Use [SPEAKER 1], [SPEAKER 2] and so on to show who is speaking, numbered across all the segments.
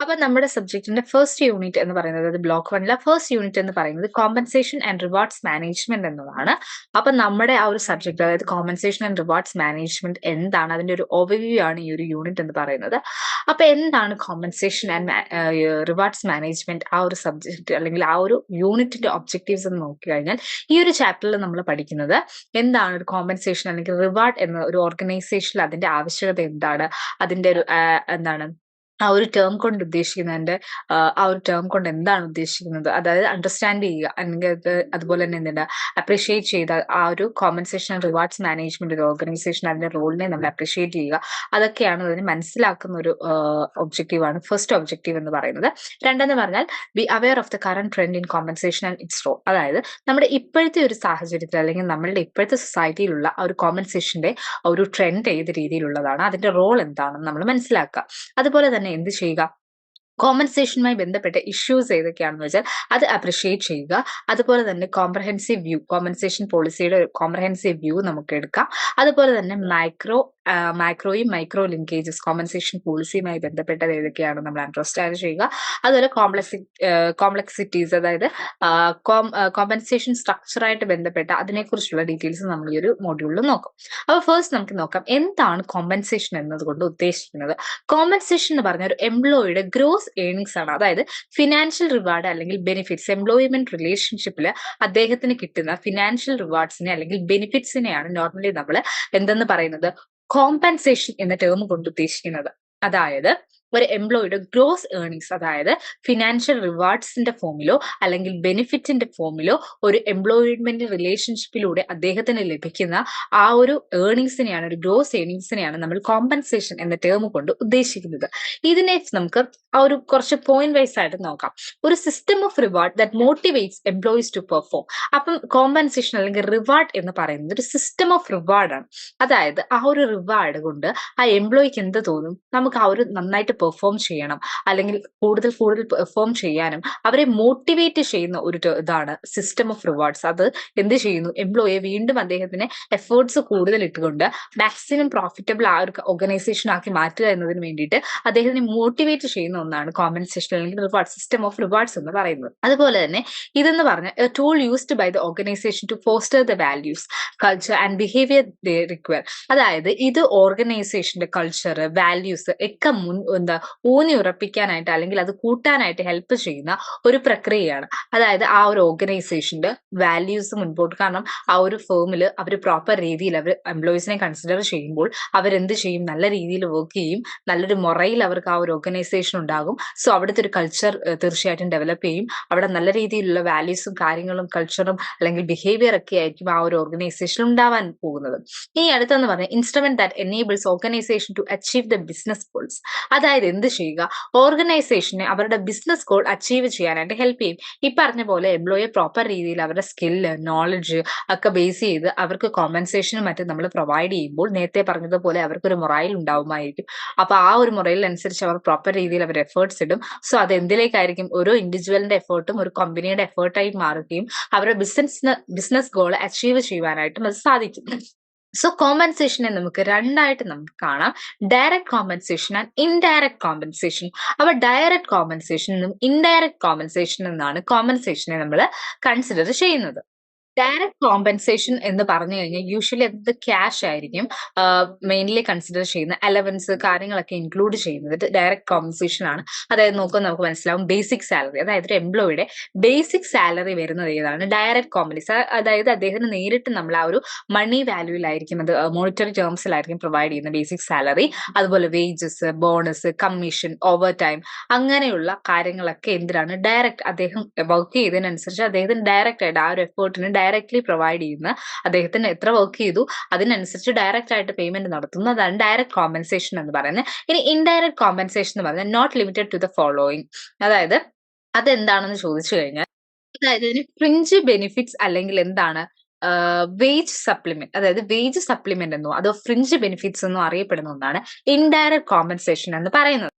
[SPEAKER 1] അപ്പൊ നമ്മുടെ സബ്ജക്റ്റിന്റെ first unit എന്ന് പറയുന്നത്, അത് ബ്ലോക്ക് 1ലെ ഫസ്റ്റ് യൂണിറ്റ് എന്ന് പറയുന്നത് കോമ്പൻസേഷൻ ആൻഡ് റിവാർഡ്സ് മാനേജ്മെന്റ് എന്നതാണ്. അപ്പൊ നമ്മുടെ ആ ഒരു സബ്ജക്ട്, അതായത് കോമ്പൻസേഷൻ ആൻഡ് റിവാർഡ്സ് മാനേജ്മെന്റ് എന്താണ്, അതിന്റെ ഒരു ഓവർവ്യൂ ആണ് ഈ ഒരു യൂണിറ്റ് എന്ന് പറയുന്നത്. അപ്പൊ എന്താണ് കോമ്പൻസേഷൻ ആൻഡ് റിവാർഡ്സ് മാനേജ്മെന്റ്, ആ ഒരു സബ്ജക്ട് അല്ലെങ്കിൽ ആ ഒരു യൂണിറ്റിന്റെ ഒബ്ജക്റ്റീവ്സ് എന്ന് നോക്കിക്കഴിഞ്ഞാൽ, ഈ ഒരു ചാപ്റ്ററിൽ നമ്മൾ പഠിക്കുന്നത് എന്താണ് ഒരു കോമ്പൻസേഷൻ അല്ലെങ്കിൽ റിവാർഡ് എന്ന ഒരു ഓർഗനൈസേഷനിൽ അതിന്റെ ആവശ്യകത എന്താണ്, അതിന്റെ ഒരു എന്താണ് ആ ഒരു ടേം കൊണ്ട് ഉദ്ദേശിക്കുന്നതിന്റെ ആ ഒരു ടേം കൊണ്ട് എന്താണ് ഉദ്ദേശിക്കുന്നത്, അതായത് അണ്ടർസ്റ്റാൻഡ് ചെയ്യുക, അല്ലെങ്കിൽ അതുപോലെ തന്നെ എന്തുണ്ട് അപ്രീഷിയേറ്റ് ചെയ്ത ആ ഒരു കോമ്പൻസേഷൻ ആൻഡ് റിവാർഡ്സ് മാനേജ്മെന്റ് ഒരു ഓർഗനൈസേഷൻ അതിന്റെ റോളിനെ നമ്മൾ അപ്രീഷിയേറ്റ് ചെയ്യുക, അതൊക്കെയാണ് അതിന് മനസ്സിലാക്കുന്ന ഒരു ഒബ്ജക്റ്റീവാണ് ഫസ്റ്റ് ഒബ്ജക്റ്റീവ് എന്ന് പറയുന്നത്. രണ്ടെന്ന് പറഞ്ഞാൽ be aware of the current trend in compensation and its role, അതായത് നമ്മുടെ ഇപ്പോഴത്തെ ഒരു സാഹചര്യത്തിൽ അല്ലെങ്കിൽ നമ്മളുടെ ഇപ്പോഴത്തെ സൊസൈറ്റിയിലുള്ള ആ ഒരു കോമ്പൻസേഷന്റെ ഒരു ട്രെൻഡ് ഏത് രീതിയിലുള്ളതാണ്, അതിന്റെ റോൾ എന്താണെന്ന് നമ്മൾ മനസ്സിലാക്കുക. അതുപോലെ തന്നെ എന്ത് ചെയ്യുക, കോമ്പൻസേഷനുമായി ബന്ധപ്പെട്ട ഇഷ്യൂസ് ഏതൊക്കെയാണെന്ന് വെച്ചാൽ അത് അപ്രിഷിയേറ്റ് ചെയ്യുക. അതുപോലെ തന്നെ കോംപ്രഹെൻസീവ് വ്യൂ, കോമ്പൻസേഷൻ പോളിസിയുടെ കോംപ്രഹെൻസീവ് വ്യൂ നമുക്ക് എടുക്കാം. അതുപോലെ തന്നെ മാക്രോയും മൈക്രോ ലിങ്കേജസ്, കോമ്പൻസേഷൻ പോളിസിയുമായി ബന്ധപ്പെട്ടത് ഏതൊക്കെയാണ് നമ്മൾ അണ്ടർസ്റ്റാൻഡ് ചെയ്യുക. അതുപോലെ കോംപ്ലക്സിറ്റീസ്, അതായത് കോമ്പൻസേഷൻ സ്ട്രക്ചറായിട്ട് ബന്ധപ്പെട്ട അതിനെക്കുറിച്ചുള്ള ഡീറ്റെയിൽസ് നമ്മൾ ഈ ഒരു മോഡ്യൂളിൽ നോക്കും. അപ്പോൾ ഫസ്റ്റ് നമുക്ക് നോക്കാം എന്താണ് കോമ്പൻസേഷൻ എന്നതുകൊണ്ട് ഉദ്ദേശിക്കുന്നത്. കോമ്പൻസേഷൻ എന്ന് പറഞ്ഞ ഒരു എംപ്ലോയിയുടെ ഗ്രോസ് ഏണിങ്സ് ആണ്, അതായത് ഫിനാൻഷ്യൽ റിവാർഡ് അല്ലെങ്കിൽ ബെനിഫിറ്റ്സ്, എംപ്ലോയ്മെന്റ് റിലേഷൻഷിപ്പിൽ അദ്ദേഹത്തിന് കിട്ടുന്ന ഫിനാൻഷ്യൽ റിവാർഡ്സിനെ അല്ലെങ്കിൽ ബെനിഫിറ്റ്സിനെയാണ് നോർമലി നമ്മൾ എന്തെന്ന് പറയുന്നത് കോമ്പൻസേഷൻ എന്ന ടേം കൊണ്ട് ഉദ്ദേശിക്കുന്നത്. അതായത് ഒരു എംപ്ലോയിയുടെ ഗ്രോസ് ഏണിങ്സ്, അതായത് ഫിനാൻഷ്യൽ റിവാർഡ്സിന്റെ ഫോമിലോ അല്ലെങ്കിൽ ബെനിഫിറ്റിന്റെ ഫോമിലോ ഒരു എംപ്ലോയ്മെന്റ് റിലേഷൻഷിപ്പിലൂടെ അദ്ദേഹത്തിന് ലഭിക്കുന്ന ആ ഒരു ഏണിങ്സിനെയാണ്, ഒരു ഗ്രോസ് ഏണിങ്സിനെയാണ് നമ്മൾ കോമ്പൻസേഷൻ എന്ന ടേം കൊണ്ട് ഉദ്ദേശിക്കുന്നത്. ഇതിനെ നമുക്ക് ആ ഒരു കുറച്ച് പോയിന്റ് വൈസ് ആയിട്ട് നോക്കാം. ഒരു system of reward that motivates employees to perform. അപ്പം കോമ്പൻസേഷൻ അല്ലെങ്കിൽ റിവാർഡ് എന്ന് പറയുന്നത് ഒരു സിസ്റ്റം ഓഫ് റിവാർഡാണ്. അതായത് ആ ഒരു റിവാർഡ് കൊണ്ട് ആ എംപ്ലോയിക്ക് എന്ത് തോന്നും, നമുക്ക് ആ ഒരു നന്നായിട്ട് പെർഫോം ചെയ്യണം, അല്ലെങ്കിൽ കൂടുതൽ പെർഫോം ചെയ്യാനും അവരെ മോട്ടിവേറ്റ് ചെയ്യുന്ന ഒരു ഇതാണ് സിസ്റ്റം ഓഫ് റിവാർഡ്സ്. അത് എന്ത് ചെയ്യുന്നു, എംപ്ലോയിയെ വീണ്ടും അദ്ദേഹത്തിന് എഫേർട്സ് കൂടുതൽ ഇട്ടുകൊണ്ട് മാക്സിമം പ്രോഫിറ്റബിൾ ആ ഒരു ഓർഗനൈസേഷൻ ആക്കി മാറ്റുക എന്നതിന് വേണ്ടിയിട്ട് അദ്ദേഹത്തിനെ മോട്ടിവേറ്റ് ചെയ്യുന്ന ഒന്നാണ് കോമ്പൻസേഷൻ അല്ലെങ്കിൽ റിവാർഡ്, സിസ്റ്റം ഓഫ് റിവാർഡ്സ് എന്ന് പറയുന്നത്. അതുപോലെ തന്നെ ഇതെന്ന് പറഞ്ഞ a tool used by the organisation to foster the values, culture and behaviour they require. അതായത് ഇത് ഓർഗനൈസേഷന്റെ കൾച്ചർ, വാല്യൂസ് ഒക്കെ ഊന്നി ഉറപ്പിക്കാനായിട്ട് അല്ലെങ്കിൽ അത് കൂട്ടാനായിട്ട് ഹെൽപ്പ് ചെയ്യുന്ന ഒരു പ്രക്രിയയാണ്. അതായത് ആ ഒരു ഓർഗനൈസേഷന്റെ വാല്യൂസ് മുൻപോട്ട്, കാരണം ആ ഒരു ഫേമിൽ അവർ പ്രോപ്പർ രീതിയിൽ അവർ എംപ്ലോയീസിനെ കൺസിഡർ ചെയ്യുമ്പോൾ അവരെന്ത് ചെയ്യും, നല്ല രീതിയിൽ വർക്ക് ചെയ്യും, നല്ലൊരു മൊറയിൽ അവർക്ക് ആ ഒരു ഓർഗനൈസേഷൻ ഉണ്ടാകും. സോ അവിടുത്തെ ഒരു കൾച്ചർ തീർച്ചയായിട്ടും ഡെവലപ്പ് ചെയ്യും. അവിടെ നല്ല രീതിയിലുള്ള വാല്യൂസും കാര്യങ്ങളും കൾച്ചറും അല്ലെങ്കിൽ ബിഹേവിയർ ഒക്കെ ആയിരിക്കും ആ ഒരു ഓർഗനൈസേഷൻ ഉണ്ടാവാൻ പോകുന്നത്. ഈ അടുത്തെന്ന് പറഞ്ഞാൽ instrument that enables organisation to achieve the business goals. അതായത് എന്ത് ചെയ്യുക, ഓർഗനൈസേഷനെ അവരുടെ ബിസിനസ് ഗോൾ അച്ചീവ് ചെയ്യാനായിട്ട് ഹെൽപ്പ് ചെയ്യും. ഈ പറഞ്ഞ പോലെ എംപ്ലോയിയെ പ്രോപ്പർ രീതിയിൽ അവരുടെ സ്കില്ല്, നോളജ് ഒക്കെ ബേസ് ചെയ്ത് അവർക്ക് കോമ്പൻസേഷനും മറ്റും നമ്മൾ പ്രൊവൈഡ് ചെയ്യുമ്പോൾ നേരത്തെ പറഞ്ഞതുപോലെ അവർക്കൊരു മൊറൈൽ ഉണ്ടാവുമായിരിക്കും. അപ്പൊ ആ ഒരു മൊറൈൽ അനുസരിച്ച് അവർ പ്രോപ്പർ രീതിയിൽ അവർ എഫേർട്സ് ഇടും. സോ അത് എന്തിലേക്കായിരിക്കും, ഓരോ ഇൻഡിവിജ്വലിന്റെ എഫേർട്ടും ഒരു കമ്പനിയുടെ എഫേർട്ടായി മാറുകയും അവരുടെ ബിസിനസ് ഗോൾ അച്ചീവ് ചെയ്യുവാനായിട്ടും അത് സാധിക്കും. സോ കോമ്പൻസേഷനെ നമുക്ക് രണ്ടായിട്ട് നമുക്ക് കാണാം, direct compensation and indirect compensation. അപ്പൊ ഡയറക്റ്റ് കോമ്പൻസേഷൻ എന്നും ഇൻഡയറക്റ്റ് കോമ്പൻസേഷൻ എന്നാണ് കോമ്പൻസേഷനെ നമ്മൾ കൺസിഡർ ചെയ്യുന്നത്. ഡയറക്റ്റ് കോമ്പൻസേഷൻ എന്ന് പറഞ്ഞു കഴിഞ്ഞാൽ യൂഷ്വലി അത് ക്യാഷ് ആയിരിക്കും മെയിൻലി കൺസിഡർ ചെയ്യുന്ന, അലവൻസ് കാര്യങ്ങളൊക്കെ ഇൻക്ലൂഡ് ചെയ്യുന്നത് ഡയറക്റ്റ് കോമ്പൻസേഷൻ ആണ്. അതായത് നോക്കുമ്പോൾ നമുക്ക് മനസ്സിലാവും ബേസിക് സാലറി, അതായത് ഒരു എംപ്ലോയിയുടെ ബേസിക് സാലറി വരുന്നത് ഏതാണ്, ഡയറക്റ്റ് കോമ്പൻസേഷൻ. അതായത് അദ്ദേഹത്തിന് നേരിട്ട് നമ്മൾ ആ ഒരു മണി വാല്യൂലായിരിക്കും, അത് മോണിറ്ററി ടേംസിലായിരിക്കും പ്രൊവൈഡ് ചെയ്യുന്ന ബേസിക് സാലറി. അതുപോലെ wages, bonus, commission, over time, അങ്ങനെയുള്ള കാര്യങ്ങളൊക്കെ എന്തിനാണ് ഡയറക്റ്റ്, അദ്ദേഹം വർക്ക് ചെയ്തതിനനുസരിച്ച് അദ്ദേഹത്തിന് ഡയറക്റ്റ് ആയിട്ട് ആ ഒരു എഫേർട്ടിന് ഡയറക്ട്ലി പ്രൊവൈഡ് ചെയ്യുന്ന, അദ്ദേഹത്തിന് എത്ര വർക്ക് ചെയ്തു അതിനനുസരിച്ച് ഡയറക്റ്റ് ആയിട്ട് പേയ്മെന്റ് നടത്തുന്നു, അതാണ് ഡയറക്റ്റ് കോമ്പൻസേഷൻ എന്ന് പറയുന്നത്. ഇനി ഇൻഡയറക്റ്റ് കോമ്പൻസേഷൻ എന്ന് പറഞ്ഞാൽ not limited to the following. അതായത് അതെന്താണെന്ന് ചോദിച്ചു കഴിഞ്ഞാൽ, അതായത് ഇതിന് ഫ്രിഞ്ച് ബെനിഫിറ്റ്സ് അല്ലെങ്കിൽ എന്താണ് വേജ് സപ്ലിമെന്റ്, അതായത് വേജ് സപ്ലിമെന്റ് എന്നോ അതോ ഫ്രിഞ്ച് ബെനിഫിറ്റ്സ് എന്നോ അറിയപ്പെടുന്ന ഒന്നാണ് ഇൻഡയറക്റ്റ് കോമ്പൻസേഷൻ എന്ന് പറയുന്നത്.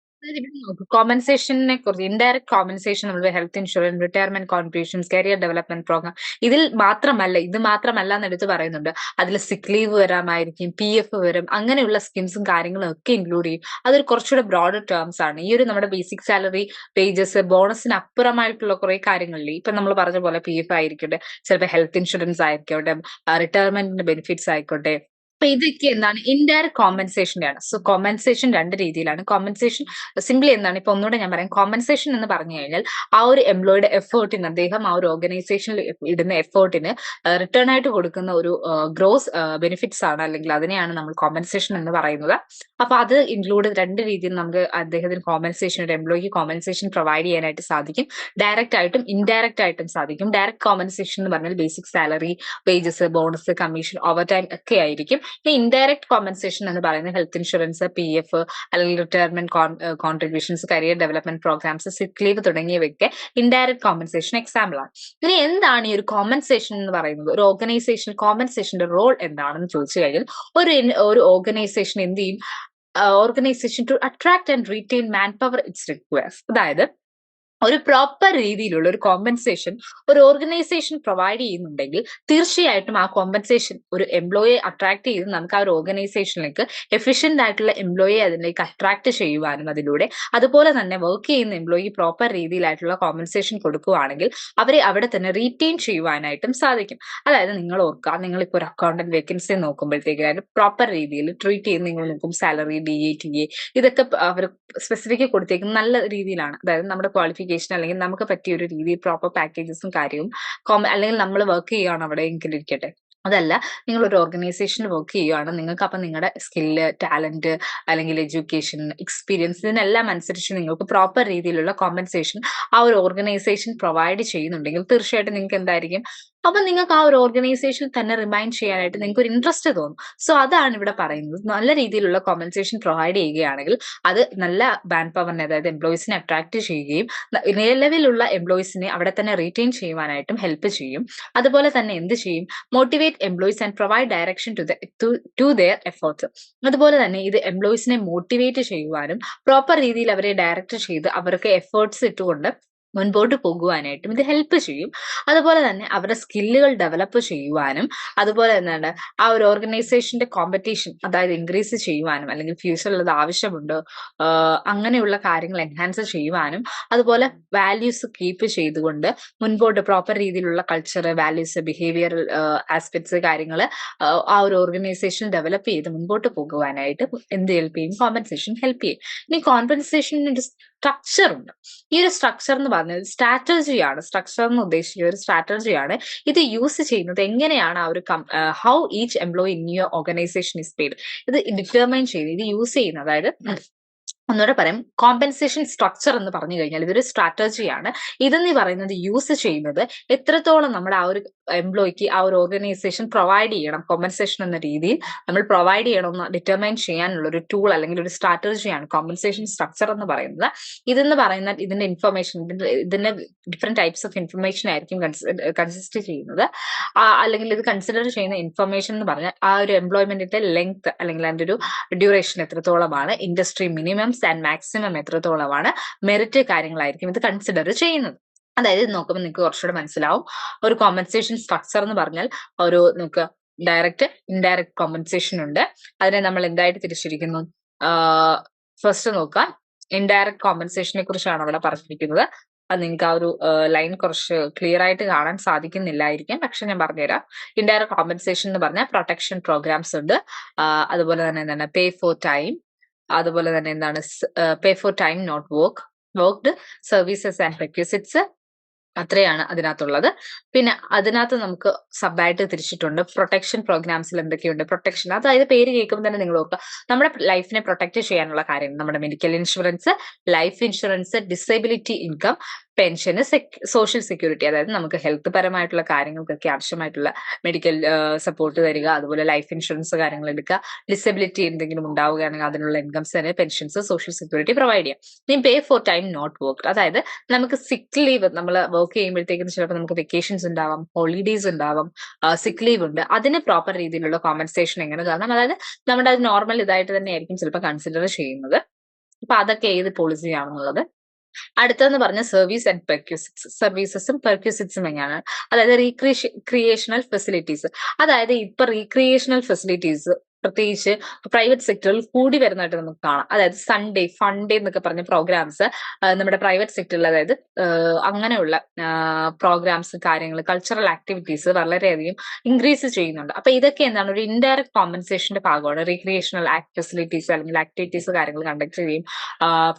[SPEAKER 1] കോമ്പൻസേഷനെ കുറിച്ച് ഇൻഡയറക്റ്റ് കോമ്പൻസേഷൻ നമ്മൾ health insurance, retirement contributions, career development programme ഇത് മാത്രമല്ല എന്ന് എടുത്ത് പറയുന്നുണ്ട്. അതിൽ സിക്ക് ലീവ് വരാമായിരിക്കും, PF വരും, അങ്ങനെയുള്ള സ്കീംസും കാര്യങ്ങളും ഒക്കെ ഇൻക്ലൂഡ് ചെയ്യും. അതൊരു കുറച്ചുകൂടെ ബ്രോഡർ ടേംസ് ആണ്. ഈ ഒരു നമ്മുടെ ബേസിക് സാലറി, വേജസ്, ബോണസിന് അപ്പുറമായിട്ടുള്ള കുറെ കാര്യങ്ങളില്ലേ, ഇപ്പൊ നമ്മൾ പറഞ്ഞ പോലെ PF ആയിരിക്കട്ടെ, ചിലപ്പോൾ ഹെൽത്ത് ഇൻഷുറൻസ് ആയിരിക്കട്ടെ, റിട്ടയർമെന്റിന്റെ ബെനിഫിറ്റ്സ് ആയിക്കോട്ടെ. അപ്പൊ ഇതൊക്കെ എന്താണ് ഇൻഡയറക്റ്റ് കോമ്പൻസേഷന്റെ ആണ്. സോ കോമ്പൻസേഷൻ രണ്ട് രീതിയിലാണ്. കോമ്പൻസേഷൻ സിംപ്ലി എന്താണ്, ഇപ്പൊ ഒന്നുകൂടെ ഞാൻ പറയാം. കോമ്പൻസേഷൻ എന്ന് പറഞ്ഞു കഴിഞ്ഞാൽ ആ ഒരു എംപ്ലോയിയുടെ എഫേർട്ടിന്, അദ്ദേഹം ആ ഒരു ഓർഗനൈസേഷനിൽ ഇടുന്ന എഫേർട്ടിന് റിട്ടേൺ ആയിട്ട് കൊടുക്കുന്ന ഒരു ഗ്രോസ് ബെനിഫിറ്റ്സ് ആണ്, അല്ലെങ്കിൽ അതിനെയാണ് നമ്മൾ കോമ്പൻസേഷൻ എന്ന് പറയുന്നത്. അപ്പൊ അത് ഇൻക്ലൂഡ് രണ്ട് രീതിയിൽ നമുക്ക് അദ്ദേഹത്തിന് കോമ്പൻസേഷൻ, ഒരു എംപ്ലോയിക്ക് കോമ്പൻസേഷൻ പ്രൊവൈഡ് ചെയ്യാനായിട്ട് സാധിക്കും. ഡയറക്റ്റ് ആയിട്ടും ഇൻഡയറക്റ്റ് ആയിട്ടും സാധിക്കും. ഡയറക്റ്റ് കോമ്പൻസേഷൻ എന്ന് പറഞ്ഞാൽ basic salary, wages, bonus, commission, overtime ഒക്കെ ആയിരിക്കും. ഈ ഇൻഡയറക്റ്റ് കോമ്പൻസേഷൻ എന്ന് പറയുന്നത് ഹെൽത്ത് ഇൻഷുറൻസ്, PF, അല്ലെങ്കിൽ retirement contributions, career development programmes, sick leave തുടങ്ങിയവയൊക്കെ ഇൻഡയറക്റ്റ് കോമ്പൻസേഷൻ എക്സാമ്പിൾ ആണ്. ഇനി എന്താണ് ഈ ഒരു കോമ്പൻസേഷൻ എന്ന് പറയുന്നത്? ഒരു ഓർഗനൈസേഷൻ കോമ്പൻസേഷന്റെ റോൾ എന്താണെന്ന് ചോദിച്ചു കഴിഞ്ഞാൽ, ഒരു ഓർഗനൈസേഷൻ എന്ത് ചെയ്യും? Organisation to attract and retain manpower its requires. അതായത് ഒരു പ്രോപ്പർ രീതിയിലുള്ള ഒരു കോമ്പൻസേഷൻ ഒരു ഓർഗനൈസേഷൻ പ്രൊവൈഡ് ചെയ്യുന്നുണ്ടെങ്കിൽ തീർച്ചയായിട്ടും ആ കോമ്പൻസേഷൻ ഒരു എംപ്ലോയിയെ അട്രാക്ട് ചെയ്ത് നമുക്ക് ആ ഒരു ഓർഗനൈസേഷനിലേക്ക് എഫിഷ്യന്റ് ആയിട്ടുള്ള എംപ്ലോയിയെ അതിലേക്ക് അട്രാക്ട് ചെയ്യുവാനും, അതിലൂടെ അതുപോലെ തന്നെ വർക്ക് ചെയ്യുന്ന എംപ്ലോയി പ്രോപ്പർ രീതിയിലായിട്ടുള്ള കോമ്പൻസേഷൻ കൊടുക്കുകയാണെങ്കിൽ അവരെ അവിടെ തന്നെ റീറ്റെയിൻ ചെയ്യുവാനായിട്ടും സാധിക്കും. അതായത് നിങ്ങൾ ഓർക്കുക, നിങ്ങളിപ്പോൾ ഒരു അക്കൗണ്ടന്റ് വേക്കൻസി നോക്കുമ്പോഴത്തേക്കും പ്രോപ്പർ രീതിയിൽ ട്രീറ്റ് ചെയ്ത് നിങ്ങൾ നോക്കും. സാലറി, DA, TA ഇതൊക്കെ അവർ സ്പെസിഫിക് കൊടുത്തേക്കുന്നത് നല്ല രീതിയിലാണ്. അതായത് നമ്മുടെ ക്വാളിഫിക്കേഷൻ അല്ലെങ്കിൽ നമുക്ക് പറ്റിയ ഒരു രീതിയിൽ പ്രോപ്പർ പാക്കേജസും കാര്യവും, അല്ലെങ്കിൽ നമ്മൾ വർക്ക് ചെയ്യുകയാണ് അവിടെ എങ്കിൽ ഇരിക്കട്ടെ. അതല്ല, നിങ്ങൾ ഒരു ഓർഗനൈസേഷനിൽ വർക്ക് ചെയ്യുകയാണ്, നിങ്ങൾക്ക് അപ്പം നിങ്ങളുടെ സ്കില്ല്, ടാലന്റ്, അല്ലെങ്കിൽ എഡ്യൂക്കേഷൻ, എക്സ്പീരിയൻസ്, ഇതിനെല്ലാം അനുസരിച്ച് നിങ്ങൾക്ക് പ്രോപ്പർ രീതിയിലുള്ള കോമ്പൻസേഷൻ ആ ഒരു ഓർഗനൈസേഷൻ പ്രൊവൈഡ് ചെയ്യുന്നുണ്ടെങ്കിൽ തീർച്ചയായിട്ടും നിങ്ങൾക്ക് എന്തായിരിക്കും, അപ്പൊ നിങ്ങൾക്ക് ആ ഒരു ഓർഗനൈസേഷനിൽ തന്നെ റിമൈൻ ചെയ്യാനായിട്ട് നിങ്ങൾക്ക് ഒരു ഇൻട്രസ്റ്റ് തോന്നും. സോ അതാണ് ഇവിടെ പറയുന്നത്. നല്ല രീതിയിലുള്ള കോമ്പൻസേഷൻ പ്രൊവൈഡ് ചെയ്യുകയാണെങ്കിൽ അത് നല്ല മാൻ പവറിനെ, അതായത് എംപ്ലോയീസിനെ അട്രാക്ട് ചെയ്യുകയും നിലവിലുള്ള എംപ്ലോയീസിനെ അവിടെ തന്നെ റീറ്റെയിൻ ചെയ്യുവാനായിട്ടും ഹെൽപ്പ് ചെയ്യും. അതുപോലെ തന്നെ എന്ത് ചെയ്യും? Motivate employees and provide direction to their efforts. അതുപോലെ തന്നെ ഇത് എംപ്ലോയീസിനെ മോട്ടിവേറ്റ് ചെയ്യുവാനും പ്രോപ്പർ രീതിയിൽ അവരെ ഡയറക്റ്റ് ചെയ്ത് അവർക്ക് എഫേർട്സ് ഇട്ടുകൊണ്ട് മുൻപോട്ട് പോകുവാനായിട്ടും ഇത് ഹെൽപ്പ് ചെയ്യും. അതുപോലെ തന്നെ അവരുടെ സ്കില്ലുകൾ ഡെവലപ്പ് ചെയ്യുവാനും, അതുപോലെ എന്താണ് ആ ഒരു ഓർഗനൈസേഷന്റെ കോമ്പറ്റീഷൻ, അതായത് ഇൻക്രീസ് ചെയ്യുവാനും, അല്ലെങ്കിൽ ഫ്യൂച്ചറിൽ അത് ആവശ്യമുണ്ട് അങ്ങനെയുള്ള കാര്യങ്ങൾ എൻഹാൻസ് ചെയ്യുവാനും, അതുപോലെ വാല്യൂസ് കീപ്പ് ചെയ്തുകൊണ്ട് മുൻപോട്ട് പ്രോപ്പർ രീതിയിലുള്ള കൾച്ചർ, വാല്യൂസ്, ബിഹേവിയറൽ ആസ്പെക്ട്സ് കാര്യങ്ങൾ ആ ഒരു ഓർഗനൈസേഷൻ ഡെവലപ്പ് ചെയ്ത് മുൻപോട്ട് പോകുവാനായിട്ട് എന്ത് ഹെൽപ്പ് ചെയ്യും? കോമ്പൻസേഷൻ ഹെൽപ്പ് ചെയ്യും. ഇനി കോമ്പൻസേഷന് ഒരു സ്ട്രക്ചർ ഉണ്ട്. ഈ ഒരു സ്ട്രക്ചർ എന്ന് പറഞ്ഞത് സ്ട്രാറ്റജിയാണ്. സ്ട്രക്ചർ എന്ന് ഉദ്ദേശിക്കുന്ന ഒരു സ്ട്രാറ്റജിയാണ്. ഇത് യൂസ് ചെയ്യുന്നത് എങ്ങനെയാണ്, ആ ഒരു how each employee in your organisation is paid, ഇത് ഡിറ്റർമൈൻ ചെയ്ത് ഇത് യൂസ് ചെയ്യുന്നത്. അതായത് ഒന്നുകൂടെ പറയാം, കോമ്പൻസേഷൻ സ്ട്രക്ചർ എന്ന് പറഞ്ഞു കഴിഞ്ഞാൽ ഇതൊരു സ്ട്രാറ്റജിയാണ്. ഇതെന്ന് പറയുന്നത് യൂസ് ചെയ്യുന്നത് എത്രത്തോളം നമ്മുടെ ആ ഒരു എംപ്ലോയിക്ക് ആ ഒരു ഓർഗനൈസേഷൻ പ്രൊവൈഡ് ചെയ്യണം, കോമ്പൻസേഷൻ എന്ന രീതിയിൽ നമ്മൾ പ്രൊവൈഡ് ചെയ്യണമെന്ന് ഡിറ്റർമൈൻ ചെയ്യാനുള്ള ഒരു ടൂൾ അല്ലെങ്കിൽ ഒരു സ്ട്രാറ്റജിയാണ് കോമ്പൻസേഷൻ സ്ട്രക്ചർ എന്ന് പറയുന്നത്. ഇതെന്ന് പറയുന്നത് ഇതിന്റെ ഇൻഫർമേഷൻ, ഇതിന്റെ ഡിഫറെന്റ് ടൈപ്സ് ഓഫ് ഇൻഫർമേഷൻ ആയിരിക്കും കൺസിസ്റ്റ് ചെയ്യുന്നത്. അല്ലെങ്കിൽ ഇത് കൺസിഡർ ചെയ്യുന്ന ഇൻഫർമേഷൻ എന്ന് പറഞ്ഞാൽ ആ ഒരു എംപ്ലോയ്മെന്റിന്റെ ലെങ്ത്, അല്ലെങ്കിൽ അതിന്റെ ഒരു ഡ്യൂറേഷൻ എത്രത്തോളമാണ്, ഇൻഡസ്ട്രി മിനിമംസ് ആൻഡ് മാക്സിമം എത്രത്തോളമാണ്, മെറിറ്റ് കാര്യങ്ങളായിരിക്കും ഇത് കൺസിഡർ ചെയ്യുന്നത്. അതായത് ഇത് നോക്കുമ്പോൾ നിങ്ങൾക്ക് കുറച്ചുകൂടെ മനസ്സിലാവും. ഒരു കോമ്പൻസേഷൻ സ്ട്രക്ചർ എന്ന് പറഞ്ഞാൽ ഒരു നമുക്ക് ഡയറക്റ്റ്, ഇൻഡയറക്റ്റ് കോമ്പൻസേഷൻ ഉണ്ട്. അതിനെ നമ്മൾ എന്തായിട്ട് തിരിച്ചിരിക്കുന്നു? ഫസ്റ്റ് നോക്കാം, ഇൻഡയറക്റ്റ് കോമ്പൻസേഷനെ കുറിച്ചാണ് അവിടെ പറഞ്ഞിരിക്കുന്നത്. അത് നിങ്ങൾക്ക് ആ ഒരു ലൈൻ കുറച്ച് ക്ലിയർ ആയിട്ട് കാണാൻ സാധിക്കുന്നില്ലായിരിക്കും, പക്ഷെ ഞാൻ പറഞ്ഞുതരാം. ഇൻഡയറക്റ്റ് കോമ്പൻസേഷൻ എന്ന് പറഞ്ഞാൽ പ്രൊട്ടക്ഷൻ പ്രോഗ്രാംസ് ഉണ്ട്, അതുപോലെ തന്നെ എന്താണ് പേ ഫോർ ടൈം, അതുപോലെ തന്നെ എന്താണ് pay for time not worked, services and requisites, അത്രയാണ് അതിനകത്തുള്ളത്. പിന്നെ അതിനകത്ത് നമുക്ക് സബായിട്ട് തിരിച്ചിട്ടുണ്ട്. പ്രൊട്ടക്ഷൻ പ്രോഗ്രാംസിൽ എന്തൊക്കെയുണ്ട്? പ്രൊട്ടക്ഷൻ, അതായത് പേര് കേൾക്കുമ്പോൾ തന്നെ നിങ്ങൾ ഓർക്കുക, നമ്മുടെ ലൈഫിനെ പ്രൊട്ടക്ട് ചെയ്യാനുള്ള കാര്യം, നമ്മുടെ medical insurance, life insurance, disability income, pension, social security, അതായത് നമുക്ക് ഹെൽത്ത് പരമായിട്ടുള്ള കാര്യങ്ങൾക്കൊക്കെ ആവശ്യമായിട്ടുള്ള മെഡിക്കൽ സപ്പോർട്ട് തരിക, അതുപോലെ ലൈഫ് ഇൻഷുറൻസ് കാര്യങ്ങൾ എടുക്കുക, ഡിസബിലിറ്റി എന്തെങ്കിലും ഉണ്ടാവുകയാണെങ്കിൽ അതിനുള്ള ഇൻകംസ് തന്നെ പെൻഷൻസ്, സോഷ്യൽ സെക്യൂരിറ്റി പ്രൊവൈഡ് ചെയ്യാം. ഇനി pay for time not work, അതായത് നമുക്ക് സിക്ക് ലീവ്, നമ്മൾ വർക്ക് ചെയ്യുമ്പോഴത്തേക്കും ചിലപ്പോൾ നമുക്ക് വെക്കേഷൻസ് ഉണ്ടാവാം, ഹോളിഡേയ്സ് ഉണ്ടാവാം, സിക്ക് ലീവ് ഉണ്ട്, അതിന് പ്രോപ്പർ രീതിയിലുള്ള കോമ്പൻസേഷൻ എങ്ങനെ തരണം, അതായത് നമ്മുടെ അത് നോർമൽ ഇതായിട്ട് തന്നെ ആയിരിക്കും ചിലപ്പോൾ കൺസിഡർ ചെയ്യുന്നത്. അപ്പൊ അതൊക്കെ ഏത് പോളിസിയാണെന്നുള്ളത്. അടുത്തതെന്ന് പറഞ്ഞ സർവീസ് ആൻഡ് പെർക്യൂസിറ്റ്സ്. സർവീസസും പെർക്യൂസിറ്റ്സും എങ്ങനെയാണ്? അതായത് ക്രിയേഷണൽ ഫെസിലിറ്റീസ്. അതായത് ഇപ്പൊ റീക്രിയേഷണൽ ഫെസിലിറ്റീസ് പ്രത്യേകിച്ച് പ്രൈവറ്റ് സെക്ടറിൽ കൂടി വരുന്നതായിട്ട് നമുക്ക് കാണാം. അതായത് സൺഡേ, ഫൺ ഡേ എന്നൊക്കെ പറഞ്ഞ പ്രോഗ്രാംസ് നമ്മുടെ പ്രൈവറ്റ് സെക്ടറിൽ, അതായത് അങ്ങനെയുള്ള പ്രോഗ്രാംസ്, കാര്യങ്ങൾ, കൾച്ചറൽ ആക്ടിവിറ്റീസ് വളരെയധികം ഇൻക്രീസ് ചെയ്യുന്നുണ്ട്. അപ്പൊ ഇതൊക്കെ എന്താണ്, ഒരു ഇൻഡയറക്ട് കോമ്പൻസേഷന്റെ ഭാഗമാണ്. റീക്രിയേഷണൽ ഫെസിലിറ്റീസ് അല്ലെങ്കിൽ ആക്ടിവിറ്റീസ് കാര്യങ്ങൾ കണ്ടക്ട് ചെയ്യുകയും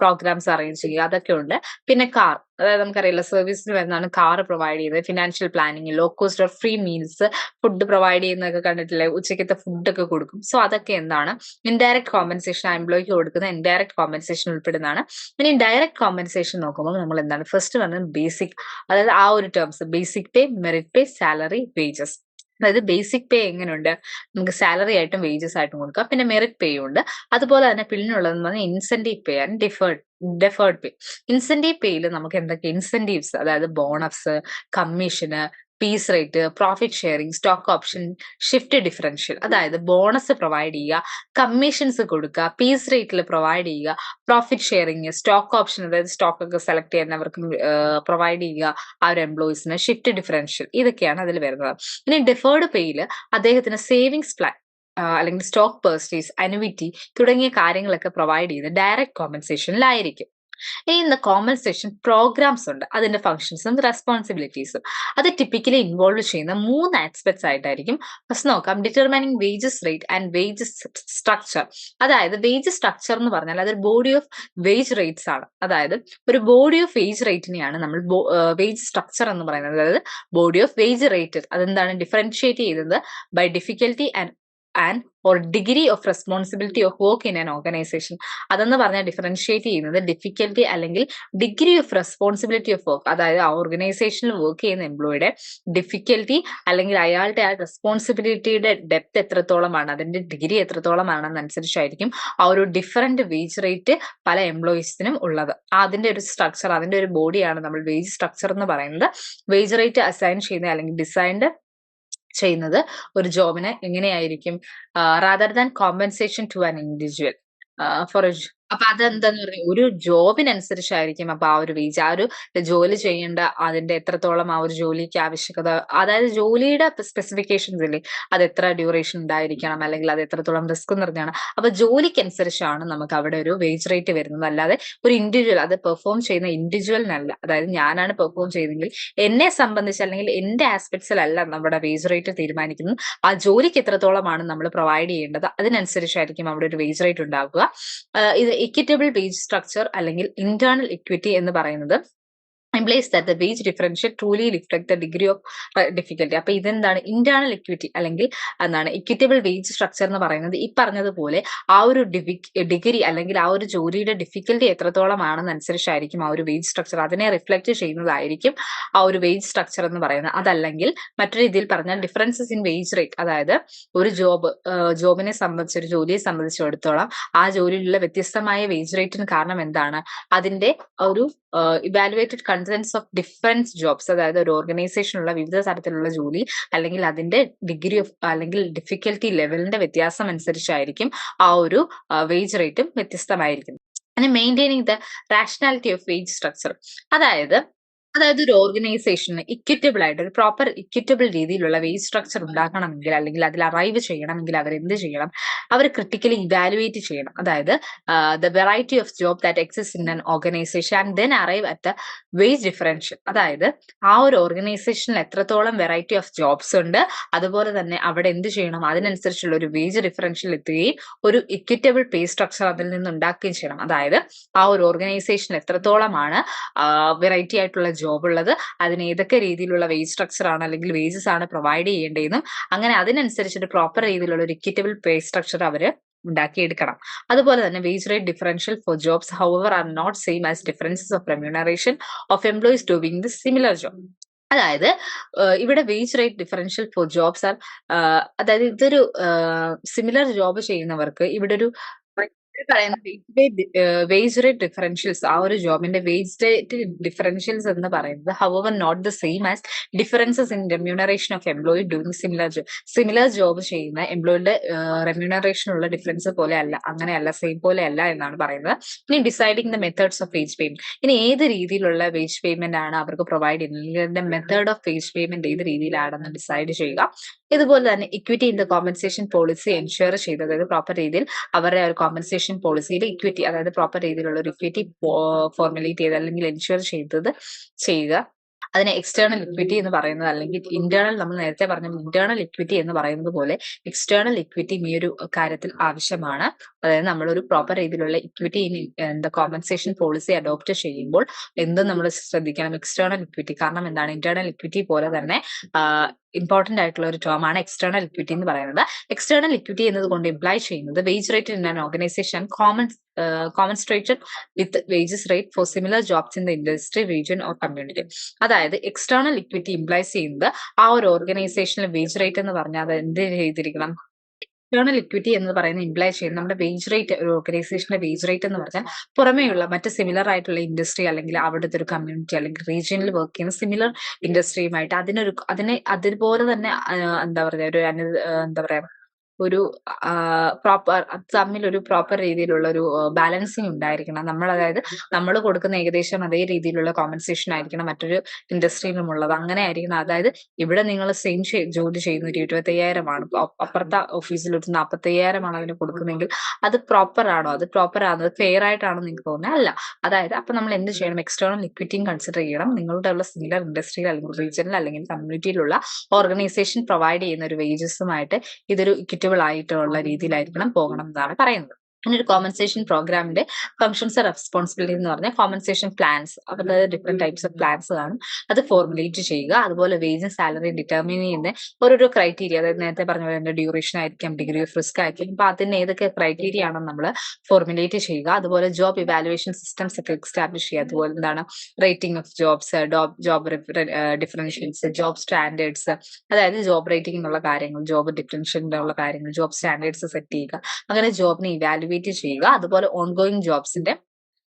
[SPEAKER 1] പ്രോഗ്രാംസ് അറേഞ്ച് ചെയ്യുക, അതൊക്കെ ഉണ്ട്. പിന്നെ കാർ, അതായത് നമുക്കറിയില്ല സർവീസിന് വരുന്നതാണ് കാർ പ്രൊവൈഡ് ചെയ്യുന്നത്. Financial planning, low cost or free meals, food provide ചെയ്യുന്നതൊക്കെ കണ്ടിട്ടില്ലേ, ഉച്ചക്കത്തെ ഫുഡൊക്കെ കൊടുക്കും. സോ അതൊക്കെ എന്താണ്, ഇൻഡയറക്ട് കോമ്പൻസേഷൻ, എംപ്ലോയിക്ക് കൊടുക്കുന്ന ഇൻഡയറക്ട് കോമ്പൻസേഷൻ ഉൾപ്പെടുന്നതാണ്. ഇനി ഡയറക്ട് കോമ്പൻസേഷൻ നോക്കുമ്പോൾ നമ്മൾ എന്താണ്, ഫസ്റ്റ് വന്നത് ബേസിക്, അതായത് ആ ഒരു ടേംസ് ബേസിക് പേ, മെറിറ്റ് പേ, സാലറി, വേജസ്. അതായത് ബേസിക് പേ എങ്ങനെയുണ്ട്, നമുക്ക് സാലറി ആയിട്ടും വേജസ് ആയിട്ടും കൊടുക്കാം. പിന്നെ മെറിറ്റ് പേ ഉണ്ട്. അതുപോലെ തന്നെ പിന്നുള്ളതെന്ന് പറഞ്ഞാൽ incentive pay and deferred pay. Incentive പേയിൽ നമുക്ക് എന്തൊക്കെ ഇൻസെന്റീവ്സ്, അതായത് bonus, commission, piece rate, profit sharing, stock option, shift differential. അതായത് ബോണസ് പ്രൊവൈഡ് ചെയ്യുക, കമ്മീഷൻസ് കൊടുക്കുക, പീസ് റേറ്റിൽ പ്രൊവൈഡ് ചെയ്യുക, പ്രോഫിറ്റ് ഷെയറിംഗ്, സ്റ്റോക്ക് ഓപ്ഷൻ, അതായത് സ്റ്റോക്ക് ഒക്കെ സെലക്ട് ചെയ്യുന്നവർക്ക് പ്രൊവൈഡ് ചെയ്യുക ആ ഒരു എംപ്ലോയീസിന്, ഷിഫ്റ്റ് ഡിഫറൻഷ്യൽ. ഇതൊക്കെയാണ് അതിൽ വരുന്നത്. ഇനി ഡെഫേർഡ് പേയിൽ അദ്ദേഹത്തിന് സേവിങ്സ് പ്ലാൻ അല്ലെങ്കിൽ സ്റ്റോക്ക് പെർച്ചേസ്, അനുവിറ്റി തുടങ്ങിയ കാര്യങ്ങളൊക്കെ പ്രൊവൈഡ് ചെയ്യുന്നത് ഡയറക്ട് കോമ്പൻസേഷനിലായിരിക്കും. ഇന്ന് കോമ്പൻസേഷൻ പ്രോഗ്രാംസ് ഉണ്ട്, അതിന്റെ ഫംഗ്ഷൻസും റെസ്പോൺസിബിലിറ്റീസും. അത് ടിപ്പിക്കലി ഇൻവോൾവ് ചെയ്യുന്ന 3 ആസ്പെക്ട്സ് ആയിട്ടായിരിക്കും. ഫസ്റ്റ് നോക്കാം, determining wages rate and wages structure. അതായത് വേജ് സ്ട്രക്ചർ എന്ന് പറഞ്ഞാൽ അതൊരു ബോഡി ഓഫ് വേജ് റേറ്റ്സ് ആണ്. അതായത് ഒരു ബോഡി ഓഫ് വേജ് റേറ്റിനെയാണ് നമ്മൾ വേജ് സ്ട്രക്ചർ എന്ന് പറയുന്നത്. അതായത് ബോഡി ഓഫ് വേജ് റേറ്റ് അതെന്താണ് ഡിഫറൻഷിയേറ്റ് ചെയ്യുന്നത് by difficulty and or degree of responsibility of work in an organisation. അതെന്ന് പറഞ്ഞാൽ ഡിഫറൻഷിയേറ്റ് ചെയ്യുന്നത് ഡിഫിക്കൽട്ടി അല്ലെങ്കിൽ degree of responsibility of work, അതായത് ആ ഓർഗനൈസേഷനിൽ വർക്ക് ചെയ്യുന്ന എംപ്ലോയിയുടെ ഡിഫിക്കൽട്ടി അല്ലെങ്കിൽ അയാളുടെ ആ റെസ്പോൺസിബിലിറ്റിയുടെ ഡെപ്ത് എത്രത്തോളമാണ്, അതിന്റെ ഡിഗ്രി എത്രത്തോളമാണെന്നനുസരിച്ചായിരിക്കും ആ ഒരു ഡിഫറൻറ്റ് വേജ് റേറ്റ് പല എംപ്ലോയീസിനും ഉള്ളത്. അതിന്റെ ഒരു സ്ട്രക്ചർ, അതിന്റെ ഒരു ബോഡിയാണ് നമ്മൾ വേജ് സ്ട്രക്ചർ എന്ന് പറയുന്നത്. വേജ് റേറ്റ് അസൈൻ ചെയ്യുന്ന അല്ലെങ്കിൽ ഡിസൈൻഡ് ചെയ്യുന്നത് ഒരു ജോബിന് എങ്ങനെയായിരിക്കും, rather than compensation to an individual for അപ്പൊ അതെന്താന്ന് പറഞ്ഞാൽ ഒരു ജോബിനനുസരിച്ചായിരിക്കും അപ്പൊ ആ ഒരു വേജ്, ആ ഒരു ജോലി ചെയ്യേണ്ട അതിന്റെ എത്രത്തോളം ആ ഒരു ജോലിക്ക് ആവശ്യകത, അതായത് ജോലിയുടെ സ്പെസിഫിക്കേഷൻസ് ഇല്ലേ, അത് എത്ര ഡ്യൂറേഷൻ ഉണ്ടായിരിക്കണം അല്ലെങ്കിൽ അത് എത്രത്തോളം റിസ്ക് നിറഞ്ഞാണ്. അപ്പൊ ജോലിക്കനുസരിച്ചാണ് നമുക്ക് അവിടെ ഒരു വേജ് റേറ്റ് വരുന്നത്. അല്ലാതെ ഒരു ഇൻഡിവിജ്വൽ അത് പെർഫോം ചെയ്യുന്ന ഇൻഡിവിജ്വലിനല്ല. അതായത് ഞാനാണ് പെർഫോം ചെയ്തെങ്കിൽ എന്നെ സംബന്ധിച്ച് അല്ലെങ്കിൽ എന്റെ ആസ്പെക്ട്സിലല്ല നമ്മുടെ വേജ് റേറ്റ് തീരുമാനിക്കുന്നത്. ആ ജോലിക്ക് എത്രത്തോളമാണ് നമ്മൾ പ്രൊവൈഡ് ചെയ്യേണ്ടത് അതിനനുസരിച്ചായിരിക്കും അവിടെ ഒരു വേജ് റേറ്റ് ഉണ്ടാവുക. ഇത് ഇക്വിറ്റബിൾ വേജ് സ്ട്രക്ചർ അല്ലെങ്കിൽ ഇന്റേണൽ ഇക്വിറ്റി എന്ന് പറയുന്നത് implies that the wage differential truly reflect the degree of difficulty. അപ്പൊ ഇതെന്താണ് ഇന്റേണൽ ഇക്വിറ്റി അല്ലെങ്കിൽ എന്താണ് ഇക്വിറ്റബിൾ വേജ് സ്ട്രക്ചർ എന്ന് പറയുന്നത്. ഈ പറഞ്ഞതുപോലെ ആ ഒരു ഡിഗ്രി അല്ലെങ്കിൽ ആ ഒരു ജോലിയുടെ ഡിഫിക്കൽട്ടി എത്രത്തോളമാണെന്നനുസരിച്ചായിരിക്കും ആ ഒരു വേജ് സ്ട്രക്ചർ, അതിനെ റിഫ്ലക്ട് ചെയ്യുന്നതായിരിക്കും ആ ഒരു വേജ് സ്ട്രക്ചർ എന്ന് പറയുന്നത്. അതല്ലെങ്കിൽ മറ്റൊരു രീതിയിൽ പറഞ്ഞാൽ ഡിഫറൻസസ് ഇൻ വേജ് റേറ്റ്, അതായത് ഒരു ജോബിനെ സംബന്ധിച്ച്, ഒരു ജോലിയെ സംബന്ധിച്ചിടത്തോളം ആ ജോലിയിലുള്ള വ്യത്യസ്തമായ വേജ് റേറ്റിന് കാരണം എന്താണ്, അതിന്റെ ഒരു evaluated conscience of difference jobs, അതായത് ഒരു ഓർഗനൈസേഷനുള്ള വിവിധ തരത്തിലുള്ള ജോലി അല്ലെങ്കിൽ അതിന്റെ ഡിഗ്രി ഓഫ് അല്ലെങ്കിൽ ഡിഫിക്കൽട്ടി ലെവലിന്റെ വ്യത്യാസം അനുസരിച്ചായിരിക്കും ആ ഒരു വേജ് റേറ്റും വ്യത്യസ്തമായിരിക്കും. Maintaining the rationality of wage structure, അതായത് ഒരു ഓർഗനൈസേഷന് ഇക്വിറ്റബിൾ ആയിട്ട് ഒരു പ്രോപ്പർ ഇക്വിറ്റബിൾ രീതിയിലുള്ള വേജ് സ്ട്രക്ചർ ഉണ്ടാക്കണമെങ്കിൽ അല്ലെങ്കിൽ അതിൽ അറൈവ് ചെയ്യണമെങ്കിൽ അവർ എന്ത് ചെയ്യണം, അവർ ക്രിട്ടിക്കലി ഇവാലുവേറ്റ് ചെയ്യണം. അതായത് the variety of job that exist in an organisation and then arrive at the wage differential. അതായത് ആ ഒരു ഓർഗനൈസേഷനിൽ എത്രത്തോളം വെറൈറ്റി ഓഫ് ജോബ്സ് ഉണ്ട്, അതുപോലെ തന്നെ അവിടെ എന്ത് ചെയ്യണം, അതിനനുസരിച്ചുള്ള ഒരു വേജ് ഡിഫറൻഷ്യൽ എത്തുകയും ഒരു ഇക്വിറ്റബിൾ പേ സ്ട്രക്ചർ അതിൽ നിന്ന് ഉണ്ടാക്കുകയും ചെയ്യണം. അതായത് ആ ഒരു ഓർഗനൈസേഷൻ എത്രത്തോളമാണ് വെറൈറ്റി ആയിട്ടുള്ള ജോബ് ഉള്ളത്, അതിന് ഏതൊക്കെ രീതിയിലുള്ള വേജ് സ്ട്രക്ചർ ആണ് അല്ലെങ്കിൽ വേജസ് ആണ് പ്രൊവൈഡ് ചെയ്യേണ്ടതെന്നും അങ്ങനെ അതിനനുസരിച്ചൊരു പ്രോപ്പർ രീതിയിലുള്ള ഒരു ഇക്വിറ്റബിൾ പേ സ്ട്രക്ചർ അവര് ഉണ്ടാക്കിയെടുക്കണം. അതുപോലെ തന്നെ wage rate differential for jobs however are not same as differences of remuneration of employees doing the similar job. അതായത് ഇവിടെ wage rate differential for jobs are, അതായത് ഇതൊരു സിമിലർ ജോബ് ചെയ്യുന്നവർക്ക് ഇവിടെ ഒരു പറയുന്ന വേജ് റേറ്റ് ഡിഫറൻഷ്യൽസ് ആ ഒരു ജോബിന്റെ വേജ് റേറ്റ് ഡിഫറൻഷ്യൽസ് എന്ന് പറയുന്നത് however not the same as differences in remuneration of employee doing similar job ചെയ്യുന്ന എംപ്ലോയിയുടെ റെമ്യൂണറേഷനുള്ള ഡിഫറൻസ് പോലെ അല്ല, അങ്ങനെയല്ല, സെയിം പോലെ അല്ല എന്നാണ് പറയുന്നത്. ഇനി deciding the methods of wage payment, ഇനി ഏത് രീതിയിലുള്ള വേജ് പേയ്മെന്റ് ആണ് അവർക്ക് പ്രൊവൈഡ് ചെയ്യുന്നത്, മെത്തേഡ് ഓഫ് വേജ് പേയ്മെന്റ് ഏത് രീതിയിലാണെന്ന് ഡിസൈഡ് ചെയ്യുക. ഇതുപോലെ തന്നെ equity in the compensation policy ensure ചെയ്ത്, അതായത് പ്രോപ്പർ രീതിയിൽ അവരുടെ ഒരു കോമ്പൻസേഷൻ പോളിസിയിൽ ഇക്വിറ്റി, അതായത് പ്രോപ്പർ രീതിയിലുള്ള ഒരു ഇക്വിറ്റി ഫോർമുലേറ്റ് ചെയ്ത് അല്ലെങ്കിൽ എൻഷുർ ചെയ്തത് ചെയ്യുക. അതിനെ എക്സ്റ്റേണൽ ഇക്വിറ്റി എന്ന് പറയുന്നത്, അല്ലെങ്കിൽ ഇന്റേണൽ, നമ്മൾ നേരത്തെ പറഞ്ഞ ഇന്റേണൽ ഇക്വിറ്റി എന്ന് പറയുന്നത് പോലെ എക്സ്റ്റേണൽ ഇക്വിറ്റിയും ഈ ഒരു കാര്യത്തിൽ ആവശ്യമാണ്. അതായത് നമ്മളൊരു പ്രോപ്പർ രീതിയിലുള്ള ഇക്വിറ്റി ഇൻ എന്താ കോമ്പൻസേഷൻ പോളിസി അഡോപ്റ്റ് ചെയ്യുമ്പോൾ എന്തും നമ്മൾ ശ്രദ്ധിക്കണം, എക്സ്റ്റേണൽ ഇക്വിറ്റി. കാരണം എന്താണ്, ഇന്റേണൽ ഇക്വിറ്റി പോലെ തന്നെ ഇമ്പോർട്ടന്റ് ആയിട്ടുള്ള ഒരു ടേം ആണ് എക്സ്റ്റേണൽ ഇക്വിറ്റി എന്ന് പറയുന്നത്. എക്സ്റ്റേണൽ ഇക്വിറ്റി എന്നതുകൊണ്ട് ഇംപ്ലൈ ചെയ്യുന്നത് wage rate in an organisation commensurated with wages rate for similar jobs in the industry, region or community. അതായത് എക്സ്റ്റേണൽ ഇക്വിറ്റി ഇംപ്ലൈസ് ചെയ്യുന്നത് ആ ഒരു ഓർഗനൈസേഷനിലെ വേജ് റേറ്റ് എന്ന് പറഞ്ഞാൽ അത് എന്ത് ചെയ്തിരിക്കണം, എക്സ്റ്റേണൽ ഇക്വിറ്റി എന്ന് പറയുന്നത് ഇംപ്ലൈ ചെയ്യുന്നത് നമ്മുടെ വേജ് റേറ്റ്, ഒരു ഓർഗനൈസേഷന്റെ വേജ് റേറ്റ് എന്ന് പറഞ്ഞാൽ പുറമേയുള്ള മറ്റ് സിമിലർ ആയിട്ടുള്ള ഇൻഡസ്ട്രി അല്ലെങ്കിൽ അവിടുത്തെ ഒരു കമ്മ്യൂണിറ്റി അല്ലെങ്കിൽ റീജിയനിൽ വർക്ക് ചെയ്യുന്ന സിമിലർ ഇൻഡസ്ട്രിയുമായിട്ട് അതിനെ അതുപോലെ തന്നെ എന്താ പറയുക, എന്താ പറയാ, ഒരു പ്രോപ്പർ തമ്മിൽ ഒരു പ്രോപ്പർ രീതിയിലുള്ള ഒരു ബാലൻസിങ് ഉണ്ടായിരിക്കണം. നമ്മൾ, അതായത് നമ്മൾ കൊടുക്കുന്ന ഏകദേശം അതേ രീതിയിലുള്ള കോമ്പൻസേഷൻ ആയിരിക്കണം മറ്റൊരു ഇൻഡസ്ട്രിയിലും ഉള്ളത്. അങ്ങനെ ആയിരിക്കണം. അതായത് ഇവിടെ നിങ്ങൾ സെയിം ജോലി ചെയ്യുന്ന ഒരു 25,000 ആണ്, അപ്പുറത്തെ ഓഫീസിൽ ഒരു 45,000 ആണ് അതിന് കൊടുക്കുന്നെങ്കിൽ അത് പ്രോപ്പർ ആണോ, അത് പ്രോപ്പർ ആണ്, അത് ഫെയർ ആയിട്ടാണോ നിങ്ങൾക്ക് തോന്നുന്നത്? അല്ല. അതായത് അപ്പൊ നമ്മൾ എന്ത് ചെയ്യണം, എക്സ്റ്റേണൽ ഇക്വിറ്റിയും കൺസിഡർ ചെയ്യണം. നിങ്ങളുടെ ഉള്ള സിമിലർ ഇൻഡസ്ട്രിയിൽ അല്ലെങ്കിൽ റീജിയനിൽ അല്ലെങ്കിൽ കമ്മ്യൂണിറ്റിയിലുള്ള ഓർഗനൈസേഷൻ പ്രൊവൈഡ് ചെയ്യുന്ന ഒരു വേജസുമായിട്ട് ഇതൊരു ഇക്വിറ്റബിൾ ആയിട്ടുള്ള രീതിയിലായിരിക്കണം പോകണം എന്നാണ് പറയുന്നത്. പിന്നെ ഒരു കോമ്പൻസേഷൻ പ്രോഗ്രാമിന്റെ ഫംഗ്ഷൻസ് ആൻഡ് റെസ്പോൺസിബിലിറ്റി എന്ന് പറഞ്ഞാൽ കോമ്പൻസേഷൻ പ്ലാൻസ്, അതായത് ഡിഫറെന്റ് ടൈപ്സ് ഓഫ് പ്ലാൻസ് കാണും, അത് ഫോർമുലേറ്റ് ചെയ്യുക. അതുപോലെ വേജും സാലറി ഡിറ്റർമിൻ ചെയ്യുന്ന ഓരോരോ ക്രൈറ്റീരിയ, അതായത് നേരത്തെ പറഞ്ഞ പോലെ ഡ്യൂറേഷൻ ആയിരിക്കാം, ഡിഗ്രി ഓഫ് റിസ്ക് ആയിരിക്കും, അപ്പൊ അതിന് ഏതൊക്കെ ക്രൈറ്റീരിയ ആണെന്ന് നമ്മൾ ഫോർമുലേറ്റ് ചെയ്യുക. അതുപോലെ ജോബ് ഇവാലുവേഷൻ സിസ്റ്റംസ് ഒക്കെ എസ്റ്റാബ്ലിഷ് ചെയ്യുക. അതുപോലെ എന്താണ് rating of jobs, job differentials, job standards, അതായത് ജോബ് റേറ്റിംഗ് എന്നുള്ള കാര്യങ്ങൾ, ജോബ് ഡിഫറൻഷ്യലുള്ള കാര്യങ്ങൾ, ജോബ് സ്റ്റാൻഡേർഡ്സ് സെറ്റ് ചെയ്യുക. അങ്ങനെ ജോബിനെ ഇവാലുവേറ്റ് ചെയ്യുക. അതുപോലെ ഓൺഗോയിങ് ജോബ്സിന്റെ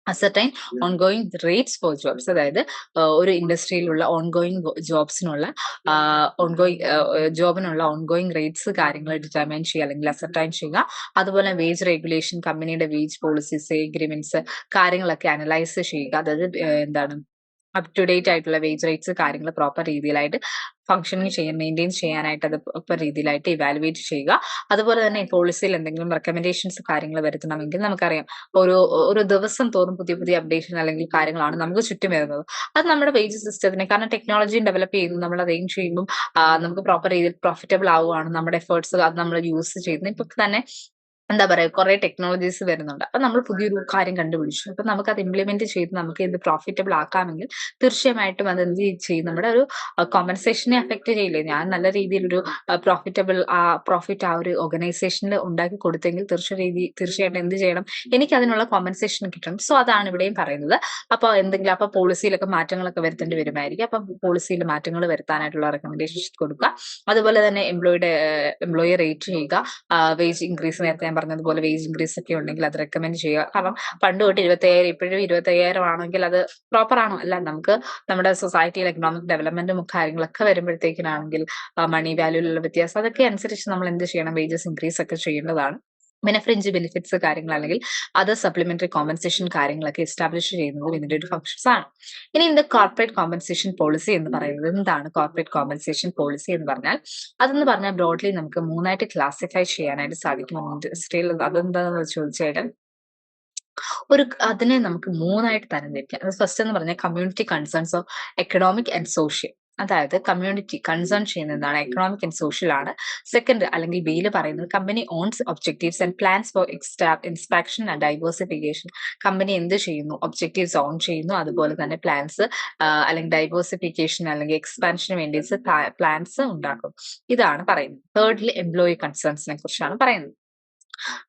[SPEAKER 1] ascertain ongoing rates for jobs, അതായത് ഒരു ഇൻഡസ്ട്രിയിലുള്ള ഓൺഗോയിങ് ജോബിനുള്ള ഓൺഗോയിങ് റേറ്റ്സ് കാര്യങ്ങൾ ഡിറ്റർമൈൻ ചെയ്യുക അല്ലെങ്കിൽ അസർട്ടൈൻ ചെയ്യുക. അതുപോലെ വേജ് റെഗുലേഷൻ, കമ്പനിയുടെ വേജ് പോളിസീസ്, എഗ്രിമെന്റ്സ് കാര്യങ്ങളൊക്കെ അനലൈസ് ചെയ്യുക. അതായത് എന്താണ് അപ് ടു ഡേറ്റ് ആയിട്ടുള്ള വേജ് റേറ്റ്സ് കാര്യങ്ങൾ പ്രോപ്പർ രീതിയിലായിട്ട് ഫംഗ്ഷനിങ് മെയിൻറ്റെയിൻ ചെയ്യാനായിട്ട് അത് പ്രോപ്പർ രീതിയിലായിട്ട് ഇവാലുവേറ്റ് ചെയ്യുക. അതുപോലെ തന്നെ പോളിസിയിൽ എന്തെങ്കിലും റെക്കമെൻഡേഷൻസ് കാര്യങ്ങൾ വരുത്തണമെങ്കിൽ നമുക്കറിയാം ഓരോ ഓരോ ദിവസം തോറും പുതിയ പുതിയ അപ്ഡേഷൻ അല്ലെങ്കിൽ കാര്യങ്ങളാണ് നമുക്ക് ചുറ്റും വരുന്നത്. അത് നമ്മുടെ വേജ് സിസ്റ്റത്തിനെ, കാരണം ടെക്നോളജി ഡെവലപ്പ് ചെയ്യുന്നു, നമ്മൾ അത് എയിം ചെയ്യുമ്പോൾ നമുക്ക് പ്രോപ്പർ രീതിയിൽ പ്രോഫിറ്റബിൾ ആവുകയാണ്, നമ്മുടെ എഫേർട്സ് അത് നമ്മൾ യൂസ് ചെയ്യുന്നു. ഇപ്പൊ തന്നെ എന്താ പറയാ, കുറെ ടെക്നോളജീസ് വരുന്നുണ്ട്. അപ്പൊ നമ്മൾ പുതിയൊരു കാര്യം കണ്ടുപിടിച്ചു, അപ്പൊ നമുക്ക് അത് ഇംപ്ലിമെന്റ് ചെയ്ത് നമുക്ക് ഇത് പ്രോഫിറ്റബിൾ ആക്കാമെങ്കിൽ തീർച്ചയായിട്ടും അത് എന്ത് ചെയ്യും, നമ്മുടെ ഒരു കോമ്പൻസേഷനെ അഫക്ട് ചെയ്യില്ലേ. ഞാൻ നല്ല രീതിയിൽ ഒരു പ്രോഫിറ്റ് ആ ഒരു ഓർഗനൈസേഷനിൽ ഉണ്ടാക്കി കൊടുത്തെങ്കിൽ തീർച്ചയായിട്ടും എന്ത് ചെയ്യണം, എനിക്ക് അതിനുള്ള കോമ്പൻസേഷൻ കിട്ടണം. സോ അതാണ് ഇവിടെയും പറയുന്നത്. അപ്പൊ പോളിസിയിലൊക്കെ മാറ്റങ്ങളൊക്കെ വരുത്തേണ്ടി വരുമായിരിക്കും. അപ്പൊ പോളിസിയിൽ മാറ്റങ്ങൾ വരുത്താനായിട്ടുള്ള റെക്കമെൻഡേഷൻ കൊടുക്കുക. അതുപോലെ തന്നെ എംപ്ലോയി റേറ്റ് ചെയ്യുക. വേജ് ഇൻക്രീസ്, നേരത്തെ ഞാൻ പറഞ്ഞതുപോലെ വേജ് ഇൻക്രീസ് ഒക്കെ ഉണ്ടെങ്കിൽ അത് റെക്കമെൻഡ് ചെയ്യുക. കാരണം പണ്ട് തൊട്ട് 25,000 ഇപ്പോഴും 25,000 ആണെങ്കിൽ അത് പ്രോപ്പർ ആണോ? അല്ല. നമുക്ക് നമ്മുടെ സൊസൈറ്റിയിൽ എക്കണോമിക് ഡെവലപ്മെന്റും കാര്യങ്ങളൊക്കെ വരുമ്പോഴത്തേക്കിനാണെങ്കിൽ മണി വാല്യൂലുള്ള വ്യത്യാസം, അതൊക്കെ അനുസരിച്ച് നമ്മൾ എന്ത് ചെയ്യണം, വേജസ് ഇൻക്രീസ് ഒക്കെ ചെയ്യേണ്ടതാണ്. പിന്നെ ഫ്രിഞ്ച് ബെനിഫിറ്റ്സ് കാര്യങ്ങൾ അല്ലെങ്കിൽ അതർ സപ്ലിമെന്ററി കോമ്പൻസേഷൻ കാര്യങ്ങളൊക്കെ എസ്റ്റാബ്ലിഷ് ചെയ്യുന്നത് ഇതിന്റെ ഒരു ഫംഗ്ഷൻസ് ആണ്. ഇനി ഇതിന്റെ കോർപ്പറേറ്റ് കോമ്പൻസേഷൻ പോളിസി എന്ന് പറയുന്നത് എന്താണ്? കോർപ്പറേറ്റ് കോമ്പൻസേഷൻ പോളിസി എന്ന് പറഞ്ഞാൽ അതെന്ന് പറഞ്ഞാൽ ബ്രോഡ്ലി നമുക്ക് മൂന്നായിട്ട് ക്ലാസിഫൈ ചെയ്യാനായിട്ട് സാധിക്കും ഇൻഡസ്ട്രിയിൽ. അതെന്താണെന്ന് ചോദിച്ചാൽ അതിനെ നമുക്ക് മൂന്നായിട്ട് തരംതിരിക്കാം. ഫസ്റ്റ് എന്ന് പറഞ്ഞാൽ community concerns of economic and social, അതായത് കമ്മ്യൂണിറ്റി കൺസേൺ ചെയ്യുന്ന എന്താണ്, എക്കണോമിക് ആൻഡ് സോഷ്യൽ ആണ്. സെക്കൻഡ് അല്ലെങ്കിൽ ബിയിൽ പറയുന്നത് company owns objectives and plans for inspection and diversification. Company എന്ത് ചെയ്യുന്നു, ഒബ്ജക്റ്റീവ്സ് ഓൺ ചെയ്യുന്നു, അതുപോലെ തന്നെ പ്ലാൻസ് അല്ലെങ്കിൽ ഡൈവേഴ്സിഫിക്കേഷൻ അല്ലെങ്കിൽ എക്സ്പാൻഷന് വേണ്ടി പ്ലാൻസ് ഉണ്ടാക്കും. ഇതാണ് പറയുന്നത്. തേർഡിൽ എംപ്ലോയി കൺസേൺസിനെ കുറിച്ചാണ് പറയുന്നത്.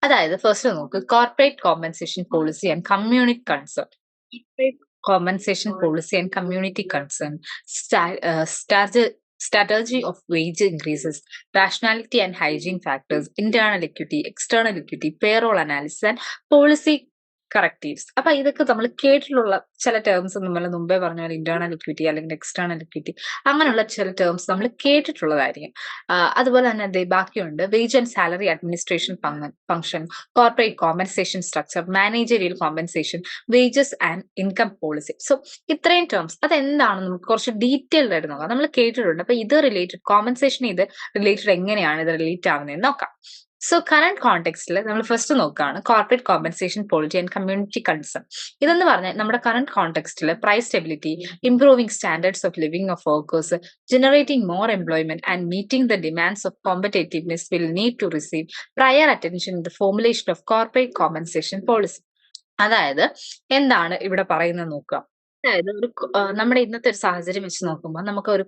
[SPEAKER 1] അതായത് ഫസ്റ്റ് നോക്ക്, corporate compensation policy and community concern. Corporate compensation policy and community concern strategy of wage increases, rationality and hygiene factors, internal equity, external equity, payroll analysis, and policy correctives. അപ്പൊ ഇതൊക്കെ നമ്മൾ കേട്ടിട്ടുള്ള ചില terms നമ്മൾ മുമ്പേ പറഞ്ഞ പോലെ ഇന്റേണൽ ഇക്വിറ്റി അല്ലെങ്കിൽ എക്സ്റ്റേണൽ ഇക്വിറ്റി അങ്ങനെയുള്ള ചില ടേംസ് നമ്മൾ കേട്ടിട്ടുള്ളതായിരിക്കും. അതുപോലെ തന്നെ ദേ ബാക്കിയുണ്ട് wage and salary administration function, corporate compensation structure, managerial compensation, wages and income policy. So ഇത്രയും ടേംസ് അതെന്താണ് നമുക്ക് കുറച്ച് ഡീറ്റെയിൽഡ് ആയിട്ട് നോക്കാം. നമ്മൾ കേട്ടിട്ടുണ്ട്. അപ്പൊ ഇത് റിലേറ്റഡ് കോമ്പൻസേഷൻ ഇത് റിലേറ്റഡ് എങ്ങനെയാണ് ഇത് റിലേറ്റ് ആവുന്നതെന്ന് നോക്കാം. സോ കറന്റ് കോണ്ടെക്സ്റ്റിൽ നമ്മൾ ഫസ്റ്റ് നോക്കുകയാണ് corporate compensation policy and community concern. ഇതെന്ന് പറഞ്ഞാൽ നമ്മുടെ കറന്റ് കോണ്ടെക്സ്റ്റിൽ price stability, improving standards of living of workers, generating more employment and meeting the demands of competitiveness will need to receive prior attention in the formulation of corporate compensation policy. അതായത് എന്താണ് ഇവിടെ പറയുന്നത് നോക്കുക. അതായത് നമ്മുടെ ഇന്നത്തെ ഒരു സാഹചര്യം വെച്ച് നോക്കുമ്പോൾ നമുക്ക് ഒരു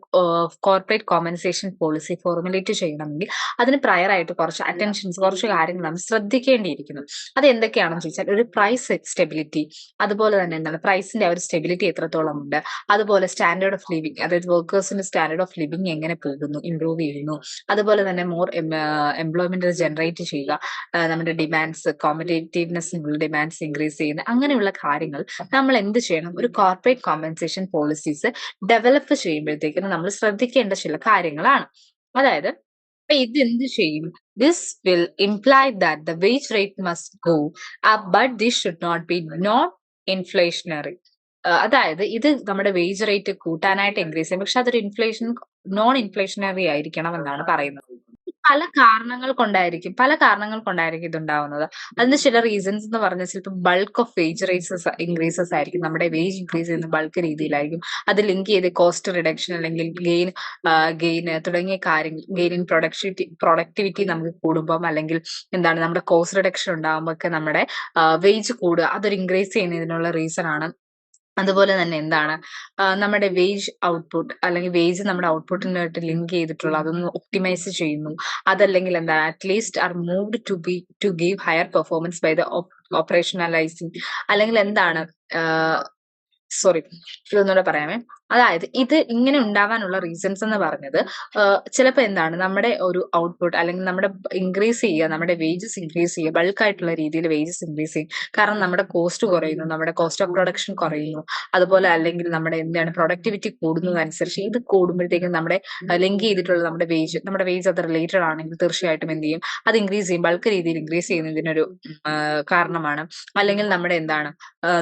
[SPEAKER 1] കോർപ്പറേറ്റ് കോമ്പൻസേഷൻ പോളിസി ഫോർമുലേറ്റ് ചെയ്യണമെങ്കിൽ അതിന് പ്രയർ ആയിട്ട് കുറച്ച് അറ്റൻഷൻസ്, കുറച്ച് കാര്യങ്ങൾ നമ്മൾ ശ്രദ്ധിക്കേണ്ടിയിരിക്കുന്നു. അത് എന്തൊക്കെയാണെന്ന് ചോദിച്ചാൽ ഒരു പ്രൈസ് സ്റ്റെബിലിറ്റി, അതുപോലെ തന്നെ എന്താണ് പ്രൈസിന്റെ ആ ഒരു സ്റ്റെബിലിറ്റി എത്രത്തോളം ഉണ്ട്, അതുപോലെ സ്റ്റാൻഡേർഡ് ഓഫ് ലിവിംഗ്, അതായത് വർക്കേഴ്സിന്റെ സ്റ്റാൻഡേർഡ് ഓഫ് ലിവിംഗ് എങ്ങനെ പോകുന്നു, ഇംപ്രൂവ് ചെയ്യുന്നു, അതുപോലെ തന്നെ മോർ എംപ്ലോയ്മെന്റ് ജനറേറ്റ് ചെയ്യുക, നമ്മുടെ ഡിമാൻഡ്സ് കോമ്പറ്റേറ്റീവ്നെസ് ഡിമാൻഡ്സ് ഇൻക്രീസ് ചെയ്യുന്ന അങ്ങനെയുള്ള കാര്യങ്ങൾ നമ്മൾ എന്ത് ചെയ്യണം, ഒരു കോർപ്പറേറ്റ് കോമ്പൻസേഷൻ പോളിസീസ് ഡെവലപ്പ് ചെയ്യുമ്പോഴത്തേക്കും നമ്മൾ ശ്രദ്ധിക്കേണ്ട ചില കാര്യങ്ങളാണ്. അതായത് ഇത് എന്ത് ചെയ്യും, this will imply that the wage rate must go up but this should not be not inflationary. അതായത് ഇത് നമ്മുടെ വേജ് റേറ്റ് കൂട്ടാനായിട്ട് ഇൻക്രീസ് ചെയ്യും, പക്ഷെ അതൊരു നോൺ ഇൻഫ്ലേഷണറി ആയിരിക്കണം എന്നാണ് പറയുന്നത്. പല കാരണങ്ങൾ കൊണ്ടായിരിക്കും ഇതുണ്ടാവുന്നത്. അതിന് ചില റീസൺസ് എന്ന് പറഞ്ഞാൽ ചിലപ്പോൾ bulk of wage races increases ആയിരിക്കും. നമ്മുടെ വേജ് ഇൻക്രീസ് ചെയ്യുന്ന ബൾക്ക് രീതിയിലായിരിക്കും. അത് ലിങ്ക് ചെയ്ത് കോസ്റ്റ് റിഡക്ഷൻ അല്ലെങ്കിൽ ഗെയിൻ തുടങ്ങിയ കാര്യങ്ങൾ, ഗെയിൻ ഇൻ പ്രൊഡക്ടിവിറ്റി നമുക്ക് കൂടുമ്പം അല്ലെങ്കിൽ എന്താണ് നമ്മുടെ കോസ്റ്റ് റിഡക്ഷൻ ഉണ്ടാകുമ്പോൾ ഒക്കെ നമ്മുടെ വേജ് കൂടുക, അതൊരു ഇൻക്രീസ് ചെയ്യുന്നതിനുള്ള റീസൺ ആണ്. അതുപോലെ തന്നെ എന്താണ് നമ്മുടെ വേജ് ഔട്ട്പുട്ട് അല്ലെങ്കിൽ വേജ് നമ്മുടെ ഔട്ട്പുട്ടിനായിട്ട് ലിങ്ക് ചെയ്തിട്ടുള്ള അതൊന്ന് ഒപ്റ്റിമൈസ് ചെയ്യുന്നു. അതല്ലെങ്കിൽ എന്താണ് at least are moved to give higher performance by the operationalising, അല്ലെങ്കിൽ എന്താണ് സോറി ഇതൊന്നുകൂടെ പറയാമേ. അതായത് ഇത് ഇങ്ങനെ ഉണ്ടാവാനുള്ള റീസൺസ് എന്ന് പറഞ്ഞത് ചിലപ്പോൾ എന്താണ് നമ്മുടെ ഒരു ഔട്ട്പുട്ട് അല്ലെങ്കിൽ നമ്മുടെ ഇൻക്രീസ് ചെയ്യുക, നമ്മുടെ വേജസ് ഇൻക്രീസ് ചെയ്യുക, ബൾക്കായിട്ടുള്ള രീതിയിൽ വേജസ് ഇൻക്രീസ് ചെയ്യും. കാരണം നമ്മുടെ കോസ്റ്റ് കുറയുന്നു, നമ്മുടെ കോസ്റ്റ് ഓഫ് പ്രൊഡക്ഷൻ കുറയുന്നു. അതുപോലെ അല്ലെങ്കിൽ നമ്മുടെ എന്താണ് പ്രൊഡക്ടിവിറ്റി കൂടുന്നതനുസരിച്ച് ഇത് കൂടുമ്പോഴത്തേക്കും നമ്മുടെ ലിങ്ക് ചെയ്തിട്ടുള്ള നമ്മുടെ വേജ് അത് റിലേറ്റഡ് ആണെങ്കിൽ തീർച്ചയായിട്ടും എന്ത് ചെയ്യും, അത് ഇൻക്രീസ് ചെയ്യും, ബൾക്ക് രീതിയിൽ ഇൻക്രീസ് ചെയ്യുന്നതിനൊരു കാരണമാണ്. അല്ലെങ്കിൽ നമ്മുടെ എന്താണ്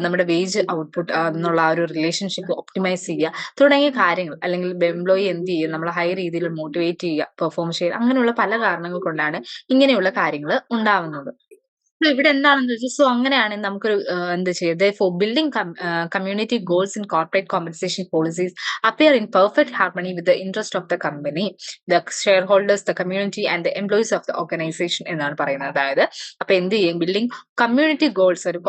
[SPEAKER 1] നമ്മുടെ വേജ് ഔട്ട്പുട്ട് എന്നുള്ള ആ ഒരു റിലേഷൻഷിപ്പ് ഒപ്റ്റിമൈസ് ചെയ്യുക തുടങ്ങിയ കാര്യങ്ങൾ, അല്ലെങ്കിൽ എംപ്ലോയി എന്ത് ചെയ്യും, നമ്മൾ ഹൈ രീതിയിൽ മോട്ടിവേറ്റ് ചെയ്യുക, പെർഫോം ചെയ്യുക, അങ്ങനെയുള്ള പല കാരണങ്ങൾ കൊണ്ടാണ് ഇങ്ങനെയുള്ള കാര്യങ്ങൾ ഉണ്ടാവുന്നത്. ഇവിടെ എന്താണെന്ന് വെച്ചാൽ അങ്ങനെയാണെങ്കിൽ നമുക്കൊരു എന്താ ചെയ്യുക, for building community goals in corporate compensation policies appear in perfect harmony with the interest of the company, the share holders, the community and the employees of the organisation എന്നാണ് പറയുന്നത്. അതായത് അപ്പൊ എന്ത് ചെയ്യും, ബിൽഡിംഗ് കമ്മ്യൂണിറ്റി ഗോൾസ് ഒരു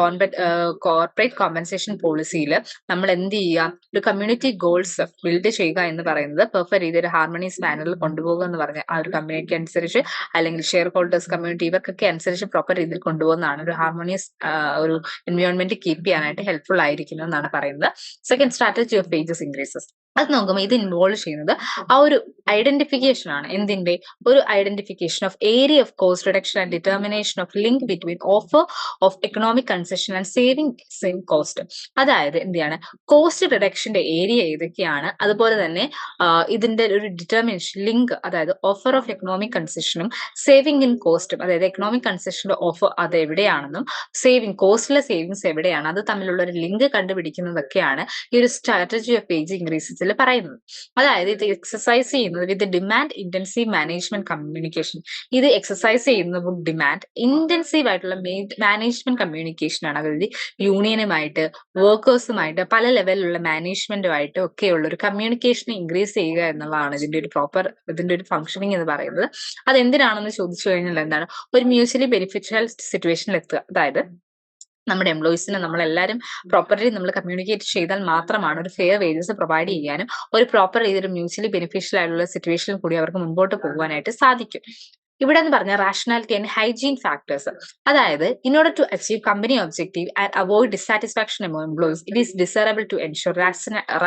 [SPEAKER 1] corporate compensation പോളിസിയിൽ നമ്മൾ എന്ത് ചെയ്യുക, ഒരു കമ്മ്യൂണിറ്റി ഗോൾസ് ബിൽഡ് ചെയ്യുക എന്ന് പറയുന്നത് പെർഫെക്റ്റ് രീതിയിൽ ഹാർമണീസ് മാനറിൽ കൊണ്ടുപോകുക എന്ന് പറഞ്ഞ ആ ഒരു കമ്മ്യൂണിറ്റി അനുസരിച്ച് അല്ലെങ്കിൽ ഷെയർ ഹോൾഡേഴ്സ് കമ്മ്യൂണിറ്റി ഇവർക്കൊക്കെ അനുസരിച്ച് പ്രോപ്പർ രീതിയിൽ കൊണ്ടുപോകുന്നതാണ് ഒരു ഹാർമോണിയസ് ഒരു എൻവയോൺമെന്റ് കീപ്പ് ചെയ്യാനായിട്ട് ഹെൽപ്ഫുൾ ആയിരിക്കുന്നു എന്നാണ് പറയുന്നത്. Second, strategy of wages increases. അത് നോക്കുമ്പോൾ ഇത് ഇൻവോൾവ് ചെയ്യുന്നത് ആ ഒരു ഐഡന്റിഫിക്കേഷൻ ആണ്. എന്തിന്റെ ഒരു identification of area of cost reduction and determination of link between offer of economic concession and saving in cost. അതായത് എന്താണ് കോസ്റ്റ് റിഡക്ഷന്റെ ഏരിയ ഏതൊക്കെയാണ്, അതുപോലെ തന്നെ ഇതിന്റെ ഒരു ഡിറ്റർമിനേഷൻ ലിങ്ക്, അതായത് ഓഫർ ഓഫ് എക്കണോമിക് കൺസെഷനും സേവിംഗ് ഇൻ കോസ്റ്റും, അതായത് എക്കണോമിക് കൺസെഷന്റെ ഓഫർ അത് എവിടെയാണെന്നും കോസ്റ്റിലെ സേവിങ്സ് എവിടെയാണ്, അത് തമ്മിലുള്ള ഒരു ലിങ്ക് കണ്ടുപിടിക്കുന്നതൊക്കെയാണ് ഈ ഒരു സ്ട്രാറ്റജി ഓഫ് വേജ് ഇൻക്രീസസിൽ പറയുന്നത്. അതായത് ഇത് എക്സസൈസ് ചെയ്യുന്നത് വിത്ത് ഡിമാൻഡ് ഇന്റൻസീവ് മാനേജ്മെന്റ് കമ്മ്യൂണിക്കേഷൻ. ഇത് എക്സസൈസ് ചെയ്യുന്നത് ഡിമാൻഡ് ഇന്റൻസീവ് ആയിട്ടുള്ള മാനേജ്മെന്റ് കമ്മ്യൂണിക്കേഷൻ ആണ്. അതായത് യൂണിയനുമായിട്ട്, വർക്കേഴ്സുമായിട്ട്, പല ലെവലിലുള്ള മാനേജ്മെന്റുമായിട്ട് ഒക്കെയുള്ള ഒരു കമ്മ്യൂണിക്കേഷൻ ഇൻക്രീസ് ചെയ്യുക എന്നുള്ളതാണ് ഇതിന്റെ ഒരു ഫംഗ്ഷനിങ് എന്ന് പറയുന്നത്. അത് എന്തിനാണെന്ന് ചോദിച്ചു കഴിഞ്ഞാൽ എന്താണ്, ഒരു മ്യൂച്വലി ബെനിഫിഷ്യൽ സിറ്റുവേഷനിൽ എത്തുക. അതായത് നമ്മുടെ എംപ്ലോയീസിനെ നമ്മളെല്ലാവരും പ്രോപ്പർലി നമ്മൾ കമ്മ്യൂണിക്കേറ്റ് ചെയ്താൽ മാത്രമാണ് ഒരു ഫെയർ വേജസ് പ്രൊവൈഡ് ചെയ്യാനും ഒരു പ്രോപ്പർ രീതിയിൽ മ്യൂച്വലി ബെനിഫിഷ്യൽ ആയിട്ടുള്ള സിറ്റുവേഷനിൽ കൂടി അവർക്ക് മുമ്പോട്ട് പോകുവാനായിട്ട് സാധിക്കും. ഇവിടെ എന്ന് പറഞ്ഞ റാഷണാലിറ്റി ആൻഡ് ഹൈജീൻ ഫാക്ടേഴ്സ്. അതായത് in order to achieve company objective and avoid dissatisfaction among employees it is desirable to ensure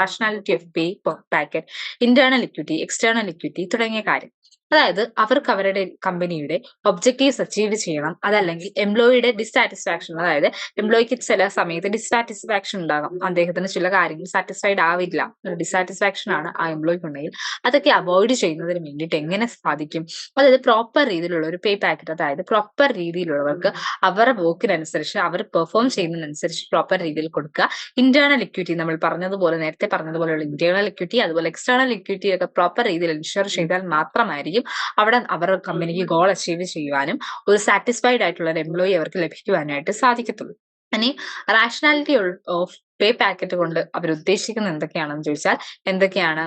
[SPEAKER 1] rationality of pay packet, internal equity, external equity തുടങ്ങിയ കാര്യം. അതായത് അവർക്ക് അവരുടെ കമ്പനിയുടെ ഒബ്ജക്റ്റീവ്സ് അച്ചീവ് ചെയ്യണം. അതല്ലെങ്കിൽ എംപ്ലോയിയുടെ ഡിസാറ്റിസ്ഫാക്ഷൻ, അതായത് എംപ്ലോയിക്ക് ചില സമയത്ത് ഡിസാറ്റിസ്ഫാക്ഷൻ ഉണ്ടാകാം, അദ്ദേഹത്തിന് ചില കാര്യങ്ങൾ സാറ്റിസ്ഫൈഡ് ആവില്ല, ഒരു ഡിസാറ്റിസ്ഫാക്ഷൻ ആണ് ആ എംപ്ലോയിക്ക് ഉണ്ടെങ്കിൽ അതൊക്കെ അവോയ്ഡ് ചെയ്യുന്നതിന് വേണ്ടിയിട്ട് എങ്ങനെ സാധിക്കും? അതായത് പ്രോപ്പർ രീതിയിലുള്ള ഒരു പേ പാക്കറ്റ്, അതായത് പ്രോപ്പർ രീതിയിലുള്ളവർക്ക് അവരുടെ വർക്കിനനുസരിച്ച് അവർ പെർഫോം ചെയ്യുന്നതിനനുസരിച്ച് പ്രോപ്പർ രീതിയിൽ കൊടുക്കുക. ഇന്റേണൽ ഇക്വിറ്റി നമ്മൾ പറഞ്ഞതുപോലെ, നേരത്തെ പറഞ്ഞതുപോലെയുള്ള ഇന്റേണൽ ഇക്വിറ്റി, അതുപോലെ എക്സ്റ്റേണൽ ഇക്വിറ്റി ഒക്കെ പ്രോപ്പർ രീതിയിൽ എൻഷുർ ചെയ്താൽ മാത്രമായിരിക്കും അവിടെ അവരുടെ കമ്പനിക്ക് ഗോൾ അച്ചീവ് ചെയ്യുവാനും ഒരു സാറ്റിസ്ഫൈഡ് ആയിട്ടുള്ള ഒരു എംപ്ലോയി അവർക്ക് ലഭിക്കുവാനായിട്ട് സാധിക്കത്തുള്ളൂ. ഇനി റാഷണാലിറ്റി ഓഫ് പേ പാക്കറ്റ് കൊണ്ട് അവർ ഉദ്ദേശിക്കുന്നത് എന്തൊക്കെയാണെന്ന് ചോദിച്ചാൽ എന്തൊക്കെയാണ്?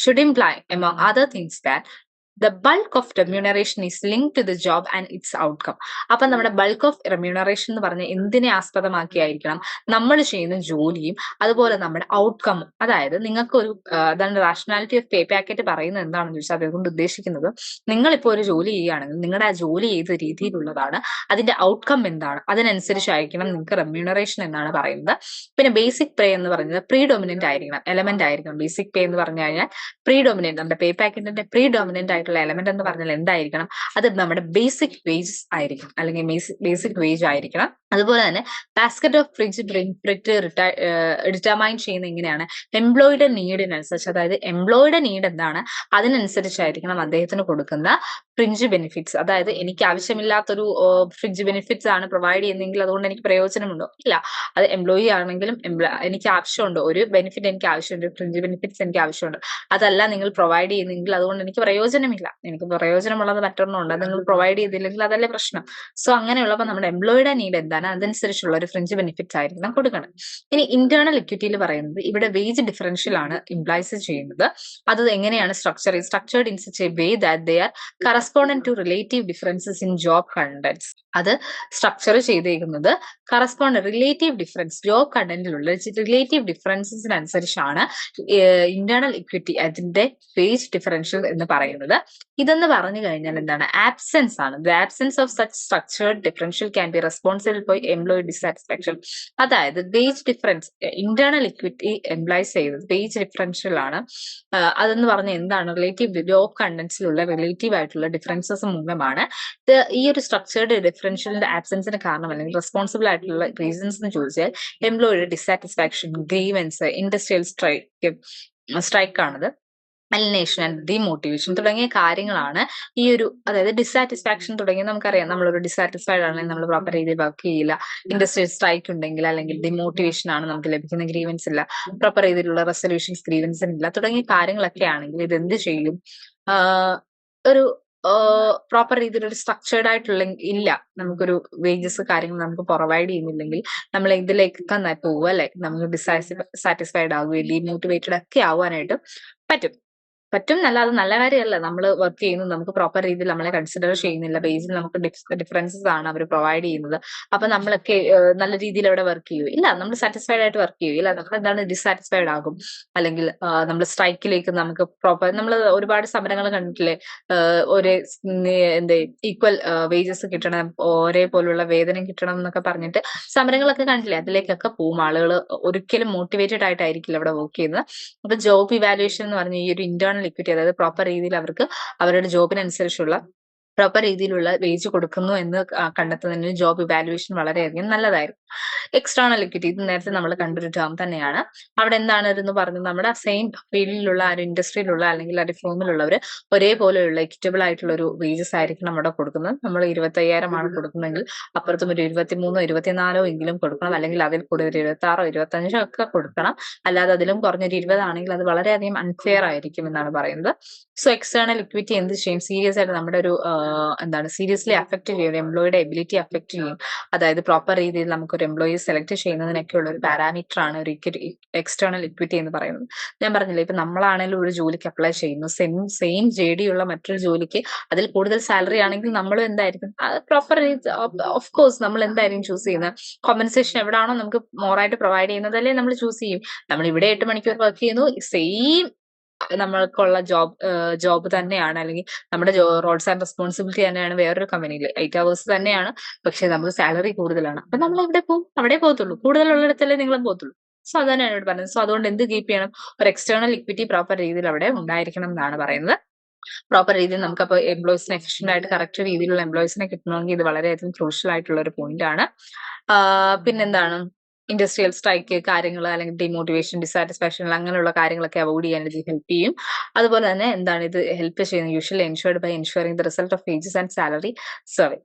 [SPEAKER 1] should imply among other things that the bulk of remuneration is linked to the job and its outcome. അപ്പൊ നമ്മുടെ ബൾക്ക് ഓഫ് റെമ്യൂണറേഷൻ എന്ന് പറഞ്ഞ എന്തിനെ ആസ്പദമാക്കിയായിരിക്കണം? നമ്മൾ ചെയ്യുന്ന ജോലിയും അതുപോലെ നമ്മുടെ ഔട്ട്കമും. അതായത് നിങ്ങൾക്കൊരു അതാണ് റാഷണാലിറ്റി ഓഫ് പേ പാക്കറ്റ് പറയുന്നത് എന്താണെന്ന് ചോദിച്ചാൽ അതുകൊണ്ട് ഉദ്ദേശിക്കുന്നത്, നിങ്ങളിപ്പോൾ ഒരു ജോലി ചെയ്യുകയാണെങ്കിൽ നിങ്ങളുടെ ആ ജോലി ഏത് രീതിയിലുള്ളതാണ്, അതിന്റെ ഔട്ട്കം എന്താണ്, അതിനനുസരിച്ചായിരിക്കണം നിങ്ങൾക്ക് റെമ്യൂണറേഷൻ എന്നാണ് പറയുന്നത്. പിന്നെ ബേസിക് പേ എന്ന് പറയുന്നത് പ്രീഡോമിനന്റ് ആയിരിക്കണം, എലമെന്റ് ആയിരിക്കണം. ബേസിക് പേ എന്ന് പറഞ്ഞു കഴിഞ്ഞാൽ പ്രീഡോമിനന്റ്, നമ്മുടെ പേ പാക്കറ്റിന്റെ പ്രീഡോമിനന്റ് ആയിട്ടുള്ള എലമെന്റ് എന്ന് പറഞ്ഞാൽ എന്തായിരിക്കണം? അത് നമ്മുടെ ബേസിക് വേജസ് ആയിരിക്കും, അല്ലെങ്കിൽ ബേസിക് വേജ് ആയിരിക്കണം. അതുപോലെ തന്നെ basket of fringe benefit determine ചെയ്യുന്ന എങ്ങനെയാണ്? എംപ്ലോയിയുടെ നീഡിനനുസരിച്ച്, അതായത് എംപ്ലോയിയുടെ നീഡ് എന്താണ് അതിനനുസരിച്ചായിരിക്കണം അദ്ദേഹത്തിന് കൊടുക്കുന്ന ഫ്രിഞ്ച് ബെനിഫിറ്റ്സ്. അതായത് എനിക്ക് ആവശ്യമില്ലാത്തൊരു ഫ്രിഞ്ച് ബെനിഫിറ്റ്സ് ആണ് പ്രൊവൈഡ് ചെയ്യുന്നതെങ്കിൽ അതുകൊണ്ട് എനിക്ക് പ്രയോജനമുണ്ടോ? ഇല്ല. അത് എംപ്ലോയി ആണെങ്കിലും എനിക്ക് ആവശ്യമുണ്ടോ? ഒരു ബെനിഫിറ്റ് എനിക്ക് ആവശ്യമുണ്ട്, ഫ്രിഞ്ച് ബെനിഫിറ്റ്സ് എനിക്ക് ആവശ്യമുണ്ട്, അതല്ല നിങ്ങൾ പ്രൊവൈഡ് ചെയ്യുന്നെങ്കിൽ അതുകൊണ്ട് എനിക്ക് പ്രയോജനമില്ല. എനിക്ക് പ്രയോജനമുള്ളത് മറ്റൊരെണ്ണമുണ്ട്, അത് നിങ്ങൾ പ്രൊവൈഡ് ചെയ്തില്ലെങ്കിൽ അതല്ലേ പ്രശ്നം. സോ അങ്ങനെയുള്ളപ്പോൾ നമ്മുടെ എംപ്ലോയിയുടെ നീഡ് എന്താണ് അതനുസരിച്ചുള്ള ഒരു ഫ്രിഞ്ച് ബെനിഫിറ്റ്സ് ആയിരിക്കണം കൊടുക്കണം. ഇനി ഇന്റേണൽ ഇക്വിറ്റിയിൽ പറയുന്നത് ഇവിടെ വേജ് ഡിഫറൻഷ്യൽ ആണ് ഇംപ്ലൈസ് ചെയ്യുന്നത്. അത് എങ്ങനെയാണ് structured in such a way that they are correspondent to relative differences in job contents. അത് സ്ട്രക്ചർ ചെയ്തേക്കുന്നത് റിലേറ്റീവ് ഡിഫറൻസ്, ജോബ് കണ്ടന്റിലുള്ള റിലേറ്റീവ് ഡിഫറൻസിനനുസരിച്ചാണ് ഇന്റേണൽ ഇക്വിറ്റി, അതിന്റെ വേജ് ഡിഫറൻഷ്യൽ എന്ന് പറയുന്നത്. ഇതെന്ന് പറഞ്ഞു കഴിഞ്ഞാൽ എന്താണ്? ആബ്സെൻസ് ആണ്. The absence of such structured differential can be responsible for employee dissatisfaction. അതായത് wage difference, internal equity employs ചെയ്യുന്നത് വേജ് ഡിഫറൻഷ്യൽ ആണ്. അതെന്ന് പറഞ്ഞ എന്താണ്? റിലേറ്റീവ് ജോബ് കണ്ടന്റ്സിലുള്ള റിലേറ്റീവ് ആയിട്ടുള്ള ഡിഫറൻസസ് മൂലമാണ്. ഈ ഒരു സ്ട്രക്ചേർഡ് ഡിഫറൻഷ്യലിന്റെ ആബ്സെൻസിന് കാരണം അല്ലെങ്കിൽ റെസ്പോൺസിബിൾ ആയിട്ടുള്ള റീസൺസ് എന്ന് ചോദിച്ചാൽ എംപ്ലോയിയുടെ ഡിസാറ്റിസ്ഫാക്ഷൻ, ഗ്രീവൻസ്, ഇൻഡസ്ട്രിയൽ സ്ട്രൈക്ക് ആണത്, അലിനേഷൻ ആൻഡ് ഡിമോട്ടിവേഷൻ തുടങ്ങിയ കാര്യങ്ങളാണ് ഈ ഒരു, അതായത് ഡിസാറ്റിസ്ഫാക്ഷൻ തുടങ്ങി നമുക്കറിയാം. നമ്മളൊരു ഡിസാറ്റിസ്ഫൈഡ് ആണെങ്കിൽ നമ്മൾ പ്രോപ്പർ രീതിയിൽ വർക്ക് ചെയ്യില്ല. ഇൻഡസ്ട്രിയൽ സ്ട്രൈക്ക് ഉണ്ടെങ്കിൽ അല്ലെങ്കിൽ ഡിമോട്ടിവേഷൻ ആണ് നമുക്ക് ലഭിക്കുന്ന, ഗ്രീവൻസ് ഇല്ല, പ്രോപ്പർ രീതിയിലുള്ള റെസൊല്യൂഷൻസ് ഗ്രീവൻസിന് ഇല്ല തുടങ്ങിയ കാര്യങ്ങളൊക്കെ ആണെങ്കിൽ ഇത് എന്ത് ചെയ്യും? ഒരു പ്രോപ്പർ രീതിയിൽ ഒരു സ്ട്രക്ചേർഡ് ആയിട്ടുള്ള ഇല്ല, നമുക്കൊരു വേജസ് കാര്യങ്ങൾ നമുക്ക് പ്രൊവൈഡ് ചെയ്യുന്നില്ലെങ്കിൽ നമ്മൾ ഇതിലേക്കൊക്കെ പോകുക, അല്ലെ? നമുക്ക് ഡിസാറ്റിസ്ഫൈഡ് ആവുകയും ഡിമോട്ടിവേറ്റഡ് ഒക്കെ ആവാനായിട്ട് പറ്റും എന്നല്ല, അത് നല്ല കാര്യമല്ല. നമ്മൾ വർക്ക് ചെയ്യുന്നത് നമുക്ക് പ്രോപ്പർ രീതിയിൽ നമ്മളെ കൺസിഡർ ചെയ്യുന്നില്ല, ബേസിൽ നമുക്ക് ഡിഫറൻസസ് ആണ് അവർ പ്രൊവൈഡ് ചെയ്യുന്നത്. അപ്പൊ നമ്മളൊക്കെ നല്ല രീതിയിൽ അവിടെ വർക്ക് ചെയ്യൂ? ഇല്ല. നമ്മൾ സാറ്റിസ്ഫൈഡ് ആയിട്ട് വർക്ക് ചെയ്യൂ? ഇല്ല. നമ്മൾ എന്താണ് ഡിസാറ്റിസ്ഫൈഡ് ആകും. അല്ലെങ്കിൽ നമ്മൾ സ്ട്രൈക്കിലേക്ക് നമുക്ക് പ്രോപ്പർ, നമ്മൾ ഒരുപാട് സമരങ്ങൾ കണ്ടിട്ടില്ലേ? ഒരേ ഈക്വൽ വേജസ് കിട്ടണം, ഒരേപോലുള്ള വേതനം കിട്ടണം എന്നൊക്കെ പറഞ്ഞിട്ട് സമരങ്ങളൊക്കെ കണ്ടില്ലേ? അതിലേക്കൊക്കെ പോവും ആളുകൾ. ഒരിക്കലും മോട്ടിവേറ്റഡ് ആയിട്ടായിരിക്കില്ല അവിടെ വർക്ക് ചെയ്യുന്നത്. അപ്പൊ ജോബ് ഇവാലുവേഷൻ എന്ന് പറഞ്ഞ ഈ ഒരു ഇന്റേണൽ ഇക്വിറ്റി, അതായത് പ്രോപ്പർ രീതിയിൽ അവർക്ക് അവരുടെ ജോബിനനുസരിച്ചുള്ള പ്രോപ്പർ രീതിയിലുള്ള വേജ് കൊടുക്കുന്നു എന്ന് കണ്ടെത്തുന്നതിന് ജോബ് ഇവാലുവേഷൻ വളരെയധികം നല്ലതായിരുന്നു. എക്സ്റ്റേണൽ ഇക്വിറ്റി, ഇത് നേരത്തെ നമ്മൾ കണ്ടൊരു ടേം തന്നെയാണ്. അവിടെ എന്താണ് എന്ന് പറഞ്ഞത്, നമ്മുടെ സെയിം ഫീൽഡിലുള്ള ആ ഒരു ഇൻഡസ്ട്രിയിലുള്ള അല്ലെങ്കിൽ ആ ഒരു ഫേമിലുള്ളവർ ഒരേപോലെയുള്ള എക്വിറ്റബിൾ ആയിട്ടുള്ള ഒരു വേജസ് ആയിരിക്കും നമ്മുടെ കൊടുക്കുന്നത്. നമ്മൾ 25,000 ആണ് കൊടുക്കുന്നതെങ്കിൽ അപ്പുറത്തും ഒരു 23,000 24,000 എങ്കിലും കൊടുക്കണം, അല്ലെങ്കിൽ അതിൽ കൂടുതൽ 26,000 25,000 ഒക്കെ കൊടുക്കണം. അല്ലാതെ അതിലും കുറഞ്ഞൊരു 20 ആണെങ്കിൽ അത് വളരെയധികം അൺഫെയർ ആയിരിക്കും എന്നാണ് പറയുന്നത്. സോ എക്സ്റ്റേണൽ ഇക്വിറ്റി എന്ത് ചെയ്യും? സീരിയസ് ആയിട്ട് നമ്മുടെ ഒരു സീരിയസ്ലി അഫക്ട് ചെയ്യും, എംപ്ലോയിയുടെ എബിലിറ്റി അഫക്ട് ചെയ്യും. അതായത് പ്രോപ്പർ രീതിയിൽ നമുക്കൊരു എംപ്ലോയി സെലക്ട് ചെയ്യുന്നതിനൊക്കെ ഉള്ള ഒരു പാരാമീറ്റർ ആണ് ഒരു എക്സ്റ്റേണൽ ഇക്വിറ്റി എന്ന് പറയുന്നത്. ഞാൻ പറഞ്ഞില്ലേ, ഇപ്പൊ നമ്മളാണെങ്കിലും ഒരു ജോലിക്ക് അപ്ലൈ ചെയ്യുന്നു, സെയിം JD ഉള്ള മറ്റൊരു ജോലിക്ക് അതിൽ കൂടുതൽ സാലറി ആണെങ്കിൽ നമ്മളും എന്തായിരിക്കും? പ്രോപ്പർ ഓഫ് കോഴ്സ് നമ്മൾ എന്തായിരിക്കും ചൂസ് ചെയ്യുന്നത്? കോമ്പൻസേഷൻ എവിടാണോ നമുക്ക് മോറായിട്ട് പ്രൊവൈഡ് ചെയ്യുന്നത് അല്ലേ നമ്മൾ ചൂസ് ചെയ്യും. നമ്മൾ ഇവിടെ 8 മണിക്കൂർ വർക്ക് ചെയ്യുന്നു, സെയിം നമ്മൾക്കുള്ള ജോബ് തന്നെയാണ്, അല്ലെങ്കിൽ നമ്മുടെ റോൾസ് ആൻഡ് റെസ്പോൺസിബിലിറ്റി തന്നെയാണ് വേറൊരു കമ്പനിയിൽ 8 അവേഴ്സ് തന്നെയാണ്. പക്ഷെ നമുക്ക് സാലറി കൂടുതലാണ്. അപ്പൊ നമ്മൾ എവിടെ പോകും? അവിടെ പോകത്തുള്ളൂ. കൂടുതലുള്ളിടത്തല്ലേ നിങ്ങളും പോകത്തുള്ളൂ. സോ അത് തന്നെയാണ് ഇവിടെ പറഞ്ഞത്. സോ അതുകൊണ്ട് എന്ത് കീപ്പ് ചെയ്യണം? ഒരു എക്സ്റ്റേണൽ ഇക്വിറ്റി പ്രോപ്പർ രീതിയിൽ അവിടെ ഉണ്ടായിരിക്കണം എന്നാണ് പറയുന്നത്. പ്രോപ്പർ രീതിയിൽ നമുക്കപ്പോൾ എംപ്ലോയീസിനെ എഫിഷ്യന്റ് ആയിട്ട് കറക്റ്റ് രീതിയിലുള്ള എംപ്ലോയീസിനെ കിട്ടണമെങ്കിൽ ഇത് വളരെയധികം ക്രൂഷ്യൽ ആയിട്ടുള്ള ഒരു പോയിന്റ് ആണ്. പിന്നെന്താണ്, ഇൻഡസ്ട്രിയൽ സ്ട്രൈക്ക് കാര്യങ്ങൾ, അല്ലെങ്കിൽ ഡിമോട്ടിവേഷൻ, ഡിസാറ്റിസ്ഫാക്ഷൻ അങ്ങനെയുള്ള കാര്യങ്ങളൊക്കെ അവോയ്ഡ് ചെയ്യാൻ ഇത് ഹെൽപ്പ് ചെയ്യും. അതുപോലെ തന്നെ എന്താണ് ഇത് ഹെൽപ്പ് ചെയ്യുന്നത്? Usually ensured by ensuring the result of wages and salary survey.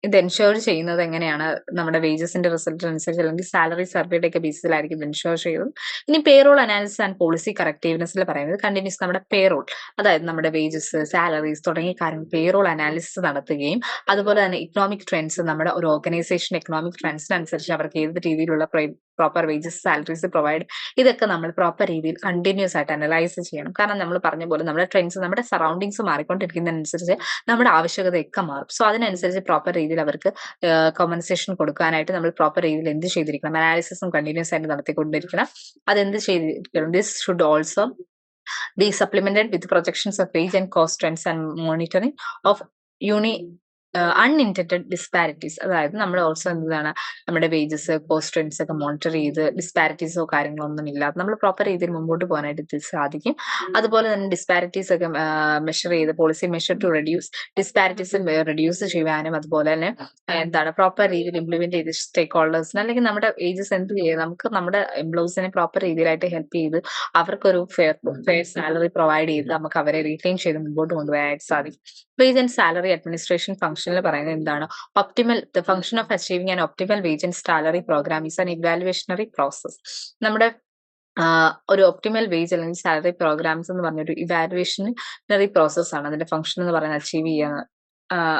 [SPEAKER 1] ഇത് എൻഷുർ ചെയ്യുന്നത് എങ്ങനെയാണ്? നമ്മുടെ വേജസിന്റെ റിസൾട്ട് അനുസരിച്ച്, അല്ലെങ്കിൽ സാലറി സർവേയുടെ ഒക്കെ ബേസിസിലായിരിക്കും ഇത് എൻഷുർ ചെയ്തത്. ഇനി പേറോൾ അനാലിസിസ് ആൻഡ് പോളിസി കറക്റ്റീവ്നെസ്സിൽ പറയുന്നത് കണ്ടിന്യൂസ് നമ്മുടെ പേറോൾ, അതായത് നമ്മുടെ വേജസ്, സാലറീസ് തുടങ്ങിയ കാര്യങ്ങൾ പേറോൾ അനാലിസിസ് നടത്തുകയും, അതുപോലെ തന്നെ ഇക്കണോമിക് ട്രെൻഡ്സ്, നമ്മുടെ ഒരു ഓർഗനൈസേഷൻ എക്കണോമിക് ട്രെൻഡ്സിനനുസരിച്ച് അവർക്ക് ഏത് രീതിയിലുള്ള പ്രോപ്പർ വേജസ്, സാലറീസ് പ്രൊവൈഡ്, ഇതൊക്കെ നമ്മൾ പ്രോപ്പർ രീതിയിൽ കണ്ടിന്യൂസ് ആയിട്ട് അനലൈസ് ചെയ്യണം. കാരണം നമ്മൾ പറഞ്ഞ പോലെ നമ്മുടെ ട്രെൻഡ്സ്, നമ്മുടെ സറൗണ്ടിങ്സ് മാറിക്കൊണ്ടിരിക്കുന്നതിനനുസരിച്ച് നമ്മുടെ ആവശ്യകതയൊക്കെ മാറും. സോ അതിനനുസരിച്ച് പ്രോപ്പർ രീതിയിൽ അവർക്ക് കോമ്പൻസേഷൻ കൊടുക്കാനായിട്ട് നമ്മൾ പ്രോപ്പർ രീതിയിൽ എന്ത് ചെയ്തിരിക്കണം? അനാലിസിസും കണ്ടിന്യൂസ് ആയിട്ട് നടത്തിക്കൊണ്ടിരിക്കണം. അതെന്ത് ചെയ്തിരിക്കണം? This should also be supplemented with projections of wage and cost trends and monitoring of unintended disparities. അതായത് നമ്മൾ ഓൾസോ എന്താണ്, നമ്മുടെ വേജസ്, കോസ്റ്റ് ട്രെൻഡ്സ് ഒക്കെ മോണിറ്റർ ചെയ്ത് ഡിസ്പാരിറ്റീസോ കാര്യങ്ങളോ ഒന്നും ഇല്ലാതെ നമ്മൾ പ്രോപ്പർ രീതിയിൽ മുമ്പോട്ട് പോകാനായിട്ട് ഇത് സാധിക്കും. അതുപോലെ തന്നെ ഡിസ്പാരിറ്റീസ് ഒക്കെ മെഷർ ചെയ്ത് policy measure to reduce disparities reduce ചെയ്യാനും, അതുപോലെ തന്നെ എന്താണ് പ്രോപ്പർ രീതിയിൽ ഇംപ്ലിമെന്റ് ചെയ്ത് സ്റ്റേക്ക് ഹോൾഡേഴ്സിന്, അല്ലെങ്കിൽ നമ്മുടെ ഏജസ് എന്ത് ചെയ്യുക, നമുക്ക് നമ്മുടെ എംപ്ലോയീസിനെ പ്രോപ്പർ രീതിയിലായിട്ട് ഹെൽപ്പ് ചെയ്ത് അവർക്കൊരു ഫെയർ സാലറി പ്രൊവൈഡ് ചെയ്ത് നമുക്ക് അവരെ റീറ്റെയിൻ ചെയ്ത് മുമ്പോട്ട് കൊണ്ടുപോകാനായിട്ട് സാധിക്കും. വേജ് ആൻഡ് സാലറി അഡ്മിനിസ്ട്രേഷൻ ഫംഗ്ഷനിൽ പറയുന്നത് എന്താണ്? The function of achieving an optimal wage and salary programme is an evaluationary process. നമ്മുടെ ഒരു ഒപ്റ്റിമൽ വേജ് അല്ലെങ്കിൽ സാലറി പ്രോഗ്രാംസ് എന്ന് പറഞ്ഞൊരു ഇവാലുവേഷണറി പ്രോസസ് ആണ്. അതിന്റെ ഫംഗ്ഷൻ എന്ന് പറയുന്നത് അച്ചീവ് ചെയ്യുന്നത്.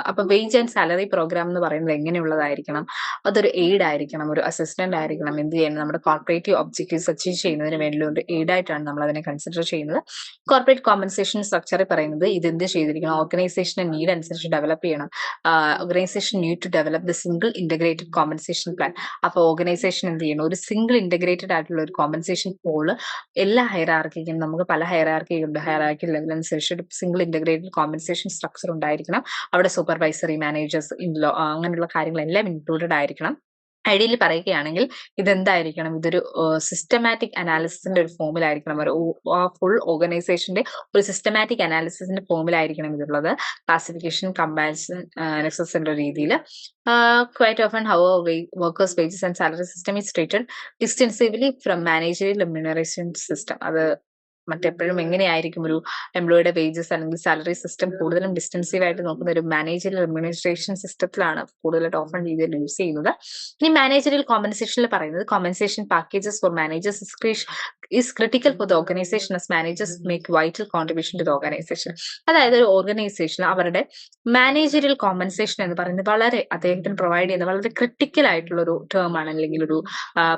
[SPEAKER 1] അപ്പൊ വേജ് ആൻഡ് സാലറി പ്രോഗ്രാം എന്ന് പറയുന്നത് എങ്ങനെയുള്ളതായിരിക്കണം? അതൊരു എയ്ഡ് ആയിരിക്കണം, ഒരു അസിസ്റ്റന്റ് ആയിരിക്കണം. എന്ത് ചെയ്യണം? നമ്മുടെ കോർപ്പറേറ്റീവ് ഒബ്ജക്റ്റീവ്സ് അച്ചീവ് ചെയ്യുന്നതിന് വേണ്ടിയുള്ള ഒരു എയ്ഡ് ആയിട്ടാണ് നമ്മൾ അതിനെ കൺസിഡർ ചെയ്യുന്നത്. കോർപ്പറേറ്റ് കോമ്പൻസേഷൻ സ്ട്രക്ചറിൽ പറയുന്നത് ഇത് എന്ത് ചെയ്തിരിക്കണം? ഓർഗനൈസേഷന്റെ നീഡ് അനുസരിച്ച് ഡെവലപ്പ് ചെയ്യണം. Organisation need to develop the single integrated compensation plan. അപ്പോൾ ഓർഗനൈസേഷൻ എന്ത് ചെയ്യണം? ഒരു സിംഗിൾ ഇന്റഗ്രേറ്റഡ് ആയിട്ടുള്ള ഒരു കോമ്പൻസേഷൻ പോള് എല്ലാ ഹൈറാർക്കിക്കും, നമുക്ക് പല ഹൈറാർക്കി ഉണ്ട്, ഹൈറാർക്കി ലെവൽ അനുസരിച്ച് സിംഗിൾ ഇന്റഗ്രേറ്റഡ് കോമ്പൻസേഷൻ സ്ട്രക്ചർ ഉണ്ടായിരിക്കണം. അവിടെ സൂപ്പർവൈസറി, മാനേജേഴ്സ്, അങ്ങനെയുള്ള കാര്യങ്ങളെല്ലാം ഇൻക്ലൂഡഡ് ആയിരിക്കണം. ഐഡിയലി പറയുകയാണെങ്കിൽ ഇതെന്തായിരിക്കണം? ഇതൊരു സിസ്റ്റമാറ്റിക് അനാലിസിസിന്റെ ഒരു ഫോമിലായിരിക്കണം. ഒരു ഫുൾ ഓർഗനൈസേഷന്റെ ഒരു സിസ്റ്റമാറ്റിക് അനാലിസിസിന്റെ ഫോമിലായിരിക്കണം ഇതുള്ളത്. ക്ലാസിഫിക്കേഷൻ, കമ്പാരിസൺ, അനാലിസിസിന്റെ രീതിയിൽ. Quite often, however, workers' wages and salary system is treated distinctively from managerial remuneration system. അത് മറ്റെപ്പോഴും എങ്ങനെയായിരിക്കും ഒരു എംപ്ലോയിയുടെ വേജസ് അല്ലെങ്കിൽ സാലറി സിസ്റ്റം കൂടുതലും ഡിസ്റ്റൻസീവ് ആയിട്ട് നോക്കുന്ന ഒരു മാനേജറിയൽ അഡ്മിനിസ്ട്രേഷൻ സിസ്റ്റത്തിലാണ് കൂടുതലായിട്ട് ഓഫൺ രീതിയിൽ യൂസ് ചെയ്യുന്നത്. ഇനി മാനേജറിയൽ കോമ്പൻസേഷനിൽ പറയുന്നത് compensation packages four managers is critical for the organisation as managers make vital contribution to the organization. അതായത് ഒരു ഓർഗനൈസേഷൻ അവരുടെ മാനേജറിയൽ കോമ്പൻസേഷൻ എന്ന് പറയുന്നത് വളരെ അദ്ദേഹത്തിന് പ്രൊവൈഡ് ചെയ്യുന്ന വളരെ ക്രിട്ടിക്കൽ ആയിട്ടുള്ള ഒരു ടേം ആണ്, അല്ലെങ്കിൽ ഒരു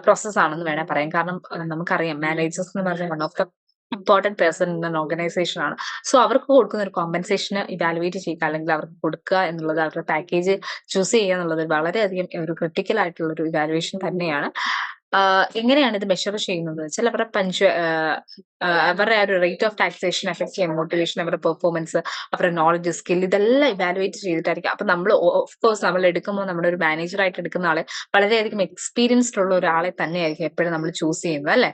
[SPEAKER 1] പ്രോസസ് ആണെന്ന് വേണേൽ പറയാം. കാരണം നമുക്കറിയാം മാനേജേഴ്സ് എന്ന് പറഞ്ഞാൽ one of the important person in an organisation ആണ്. സോ അവർക്ക് കൊടുക്കുന്ന ഒരു കോമ്പൻസേഷന് ഇവാലുവേറ്റ് ചെയ്യുക, അല്ലെങ്കിൽ അവർക്ക് കൊടുക്കുക എന്നുള്ളത്, അവരുടെ പാക്കേജ് ചൂസ് ചെയ്യുക എന്നുള്ളത് വളരെയധികം ഒരു ക്രിട്ടിക്കൽ ആയിട്ടുള്ള ഒരു ഇവാലുവേഷൻ തന്നെയാണ്. എങ്ങനെയാണ് ഇത് മെഷർ ചെയ്യുന്നത് വെച്ചാൽ അവരുടെ ഒരു rate of taxation, effective motivation, അവരുടെ പെർഫോമൻസ്, അവരുടെ നോളജ്, സ്കിൽ, ഇതെല്ലാം ഇവാലുവേറ്റ് ചെയ്തിട്ടായിരിക്കും. അപ്പൊ നമ്മൾ ഓഫ് കോഴ്സ് നമ്മൾ എടുക്കുമ്പോൾ നമ്മുടെ ഒരു മാനേജർ ആയിട്ട് എടുക്കുന്ന ആളെ വളരെയധികം എക്സ്പീരിയൻസ്ഡ് ഉള്ള ഒരാളെ തന്നെയായിരിക്കും എപ്പോഴും നമ്മൾ ചൂസ് ചെയ്യുന്നത്, അല്ലെ?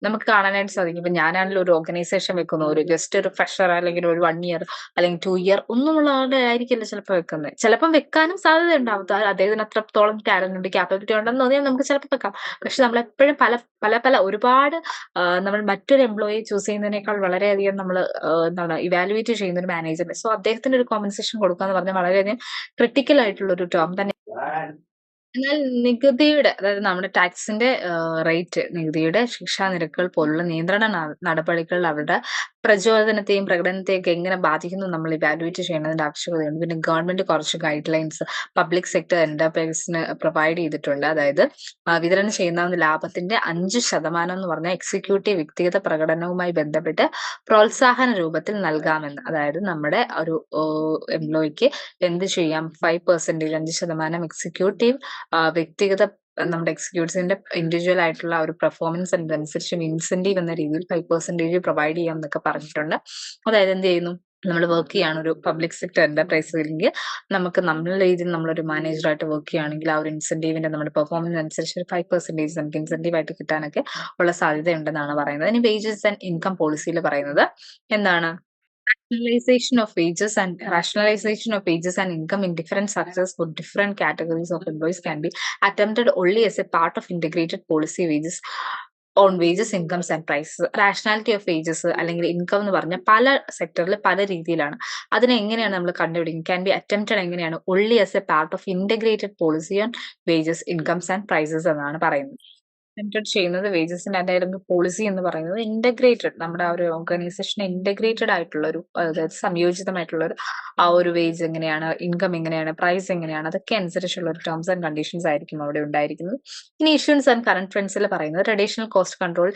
[SPEAKER 1] നമുക്ക് കാണാനായിട്ട് സാധിക്കും. ഇപ്പൊ ഞാനാണെങ്കിലും ഒരു ഓർഗനൈസേഷൻ വെക്കുന്നു, ഒരു ജസ്റ്റ് ഒരു ഫ്രഷർ അല്ലെങ്കിൽ ഒരു 1 ഇയർ അല്ലെങ്കിൽ 2 ഇയർ ഒന്നുമുള്ള ആളുടെ ആയിരിക്കില്ല ചിലപ്പോൾ വെക്കുന്നത്. ചിലപ്പം വെക്കാനും സാധ്യത ഉണ്ടാവും. അദ്ദേഹത്തിന് അത്രത്തോളം ടാലന്റ് ഉണ്ട്, ക്യാപ്പബിലിറ്റി ഉണ്ടെന്ന് തോന്നിയാൽ നമുക്ക് ചിലപ്പോൾ വെക്കാം. പക്ഷെ നമ്മൾ എപ്പോഴും പല പല പല ഒരുപാട് നമ്മൾ മറ്റൊരു എംപ്ലോയി ചൂസ് ചെയ്യുന്നതിനേക്കാൾ വളരെയധികം നമ്മൾ എന്താണ് ഇവാലുവേറ്റ് ചെയ്യുന്ന ഒരു മാനേജറിനെ. സോ അദ്ദേഹത്തിന് ഒരു കോമ്പൻസേഷൻ കൊടുക്കുക എന്ന് പറഞ്ഞാൽ വളരെയധികം ക്രിട്ടിക്കൽ ആയിട്ടുള്ള ഒരു ടേം തന്നെ. എന്നാൽ നികുതിയുടെ, അതായത് നമ്മുടെ ടാക്സിന്റെ റേറ്റ്, നികുതിയുടെ ശിക്ഷാ നിരക്കുകൾ പോലുള്ള നിയന്ത്രണ നടപടികൾ അവരുടെ പ്രചോദനത്തെയും പ്രകടനത്തെയും ഒക്കെ എങ്ങനെ ബാധിക്കുന്നു നമ്മൾ ഇവാലുവേറ്റ് ചെയ്യേണ്ടതിന്റെ ആവശ്യകതയുണ്ട്. പിന്നെ ഗവൺമെന്റ് കുറച്ച് ഗൈഡ് ലൈൻസ് പബ്ലിക് സെക്ടർ എന്റർപ്രൈസിന് പ്രൊവൈഡ് ചെയ്തിട്ടുണ്ട്. അതായത് വിതരണം ചെയ്യുന്ന ലാഭത്തിന്റെ 5% എന്ന് പറഞ്ഞാൽ എക്സിക്യൂട്ടീവ് വ്യക്തിഗത പ്രകടനവുമായി ബന്ധപ്പെട്ട് പ്രോത്സാഹന രൂപത്തിൽ നൽകാമെന്ന്. അതായത് നമ്മുടെ ഒരു എംപ്ലോയിക്ക് എന്ത് ചെയ്യാം? 5% 5% എക്സിക്യൂട്ടീവ് വ്യക്തിഗത നമ്മുടെ എക്സിക്യൂട്ടീവ്സിന്റെ ഇൻഡിവിജ്വൽ ആയിട്ടുള്ള ഒരു പെർഫോമൻസ് അനുസരിച്ച് ഇൻസെന്റീവ് എന്ന രീതിയിൽ 5% പ്രൊവൈഡ് ചെയ്യാം എന്നൊക്കെ പറഞ്ഞിട്ടുണ്ട്. അതായത് എന്ത് ചെയ്യുന്നു, നമ്മൾ വർക്ക് ചെയ്യാണ് ഒരു പബ്ലിക് സെക്ടർ എന്റർപ്രൈസിലെങ്കിൽ നമുക്ക് നമ്മളുടെ രീതിയിൽ നമ്മളൊരു മാനേജറായിട്ട് വർക്ക് ചെയ്യുകയാണെങ്കിൽ ആ ഒരു ഇൻസെന്റീവിന്റെ നമ്മുടെ പെർഫോമൻസ് അനുസരിച്ച് ഒരു 5% നമുക്ക് ഇൻസെന്റീവ് ആയിട്ട് കിട്ടാനൊക്കെ ഉള്ള സാധ്യതയുണ്ടെന്നാണ് പറയുന്നത്. ഇനി വേജസ് ആൻഡ് ഇൻകം പോളിസിയിൽ പറയുന്നത് എന്താണ്? Rationalization of wages and income in different sectors for different categories of employees can be attempted only as a part of integrated policy on wages, incomes and prices. Rationality of wages അല്ലെങ്കിൽ income എന്ന് പറഞ്ഞാൽ പല സെക്ടറിൽ പല രീതിയിലാണ്. അതിനെ എങ്ങനെയാണ് നമ്മൾ കണ്ടുപിടിക്കുന്നത്? Can be attempted എങ്ങനെയാണ്? Only as a part of integrated policy on wages, incomes and prices എന്നാണ് പറയുന്നത്. ഇംപ്ലിമെന്റ് ചെയ്യുന്നത് വേജസിന്റെ അല്ലെങ്കിൽ പോളിസി എന്ന് പറയുന്നത് ഇന്റഗ്രേറ്റഡ്, നമ്മുടെ ആ ഒരു ഓർഗനൈസേഷൻ ഇന്റഗ്രേറ്റഡ് ആയിട്ടുള്ള ഒരു, അതായത് സംയോജിതമായിട്ടുള്ള ഒരു ആ ഒരു വേജ് എങ്ങനെയാണ്, ഇൻകം എങ്ങനെയാണ്, പ്രൈസ് എങ്ങനെയാണ്, അതൊക്കെ അനുസരിച്ചുള്ള ഒരു ടേംസ് ആൻഡ് കണ്ടീഷൻസ് ആയിരിക്കും അവിടെ ഉണ്ടായിരിക്കുന്നത്. ഇനി ഇഷ്യൂസ് ആൻഡ് കറന്റ് ട്രെൻഡ്സിൽ പറയുന്നത് ട്രഡീഷണൽ കോസ്റ്റ് കൺട്രോൾ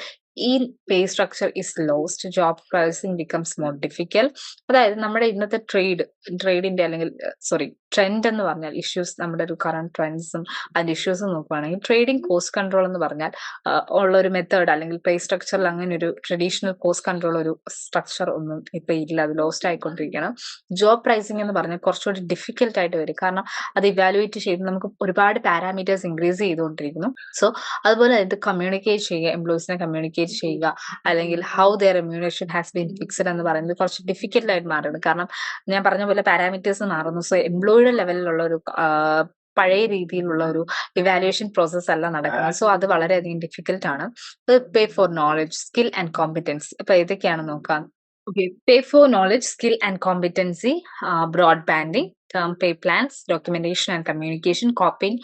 [SPEAKER 1] ഈ pay structure is lost, job pricing becomes more difficult. അതായത് നമ്മുടെ ഇന്നത്തെ ട്രേഡിന്റെ അല്ലെങ്കിൽ ട്രെൻഡ് എന്ന് പറഞ്ഞാൽ ഇഷ്യൂസ്, നമ്മുടെ ഒരു കറന്റ് ട്രെൻഡ്സും അതിന്റെ ഇഷ്യൂസും നോക്കുകയാണെങ്കിൽ ട്രേഡിംഗ് കോസ്റ്റ് കൺട്രോൾ എന്ന് പറഞ്ഞാൽ ഉള്ള ഒരു മെത്തേഡ് അല്ലെങ്കിൽ പേ സ്ട്രക്ചറിൽ അങ്ങനെ ഒരു ട്രഡീഷണൽ കോസ്റ്റ് കൺട്രോൾ ഒരു സ്ട്രക്ചർ ഒന്നും ഇപ്പൊ ഇല്ല, അത് ലോസ്റ്റ് ആയിക്കൊണ്ടിരിക്കണം. ജോബ് പ്രൈസിംഗ് എന്ന് പറഞ്ഞാൽ കുറച്ചുകൂടി ഡിഫിക്കൽട്ട് ആയിട്ട് വരും, കാരണം അത് ഇവാലുവേറ്റ് ചെയ്ത് നമുക്ക് ഒരുപാട് പാരാമീറ്റേഴ്സ് ഇൻക്രീസ് ചെയ്തുകൊണ്ടിരിക്കുന്നു. സോ അതുപോലെ ഇത് കമ്മ്യൂണിക്കേറ്റ് ചെയ്യുക, എംപ്ലോയീസിനെ കമ്മ്യൂണിക്കേറ്റ് ചെയ്യുക, അല്ലെങ്കിൽ how their remuneration has been fixed എന്ന് പറയുന്നത് കുറച്ച് ഡിഫിക്കൽട്ട് ആയിട്ട് മാറുന്നു, കാരണം ഞാൻ പറഞ്ഞ പോലെ പാരാമീറ്റേഴ്സ് മാറുന്നു. സോ എംപ്ലോയിയുടെ ലെവലിലുള്ള ഒരു പഴയ രീതിയിലുള്ള ഒരു ഇവാലുവേഷൻ പ്രോസസ് അല്ല നടക്കുന്നത്. സോ അത് വളരെയധികം ഡിഫിക്കൽട്ട് ആണ്. പേ for knowledge, skill and competence, ഇപ്പൊ ഏതൊക്കെയാണ് നോക്കാം. Okay, pay for knowledge, skill and competency, broadbanding, term pay plans, documentation and communication, coping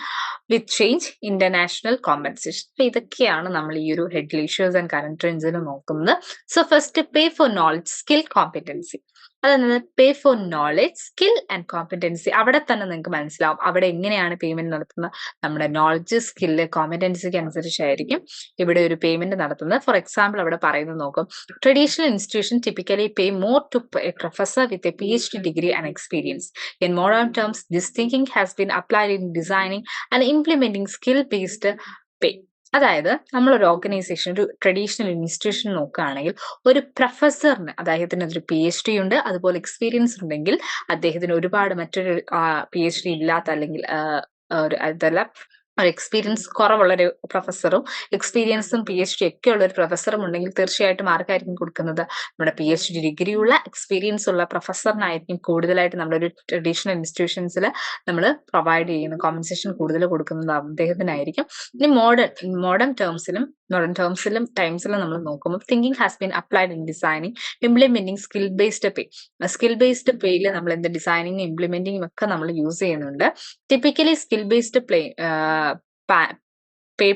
[SPEAKER 1] with change, international compensation. അപ്പൊ ഇതൊക്കെയാണ് നമ്മൾ ഈ ഒരു ഹെഡ് ഇഷ്യൂസ് ആൻഡ് കറന്റ് ട്രെൻഡ്സിൽ നോക്കുന്നത്. So first pay for knowledge, skill, competency. അതായത് pay for knowledge, skill and competency, അവിടെ തന്നെ നിങ്ങൾക്ക് മനസ്സിലാവും അവിടെ എങ്ങനെയാണ് പേയ്മെന്റ് നടത്തുന്നത്. നമ്മുടെ നോളജ്, സ്കില്ല്, കോമ്പിറ്റൻസിക്ക് അനുസരിച്ചായിരിക്കും ഇവിടെ ഒരു പേയ്മെന്റ് നടത്തുന്നത്. ഫോർ എക്സാമ്പിൾ അവിടെ പറയുന്നത് നോക്കും. Traditional institutions typically pay more to a professor with a PhD degree and experience. In modern terms, this thinking has been applied in designing and implementing skill-based pay. അതായത് നമ്മളൊരു organisation, ഒരു traditional institution നോക്കുകയാണെങ്കിൽ ഒരു പ്രൊഫസറിന് അദ്ദേഹത്തിന് ഒരു PhD ഉണ്ട്, അതുപോലെ experience ഉണ്ടെങ്കിൽ അദ്ദേഹത്തിന് ഒരുപാട് മറ്റൊരു PhD ഇല്ലാത്ത അല്ലെങ്കിൽ അതല്ല ഒരു എക്സ്പീരിയൻസ് കുറവുള്ള ഒരു പ്രൊഫസറും എക്സ്പീരിയൻസും PhD ഒക്കെ ഉള്ള ഒരു പ്രൊഫസറും ഉണ്ടെങ്കിൽ തീർച്ചയായിട്ടും ആർക്കായിരിക്കും കൊടുക്കുന്നത്? നമ്മുടെ PhD ഡിഗ്രിയുള്ള എക്സ്പീരിയൻസ് ഉള്ള പ്രൊഫസറിനായിരിക്കും കൂടുതലായിട്ട് നമ്മുടെ ഒരു ട്രഡീഷണൽ ഇൻസ്റ്റിറ്റ്യൂഷൻസിൽ നമ്മൾ പ്രൊവൈഡ് ചെയ്യുന്ന കോമ്പൻസേഷൻ കൂടുതൽ കൊടുക്കുന്നത് അദ്ദേഹത്തിനായിരിക്കും. ഇനി മോഡേൺ ടൈംസിലും നമ്മൾ നോക്കുമ്പോൾ thinking has been applied in designing, implementing skill based pay. Skill based പേയിൽ നമ്മൾ എന്ത് ഡിസൈനിങ്ങും ഇംപ്ലിമെന്റിങ്ങും ഒക്കെ നമ്മൾ യൂസ് ചെയ്യുന്നുണ്ട്. ടിപ്പിക്കലി സ്കിൽ ബേസ്ഡ് പേ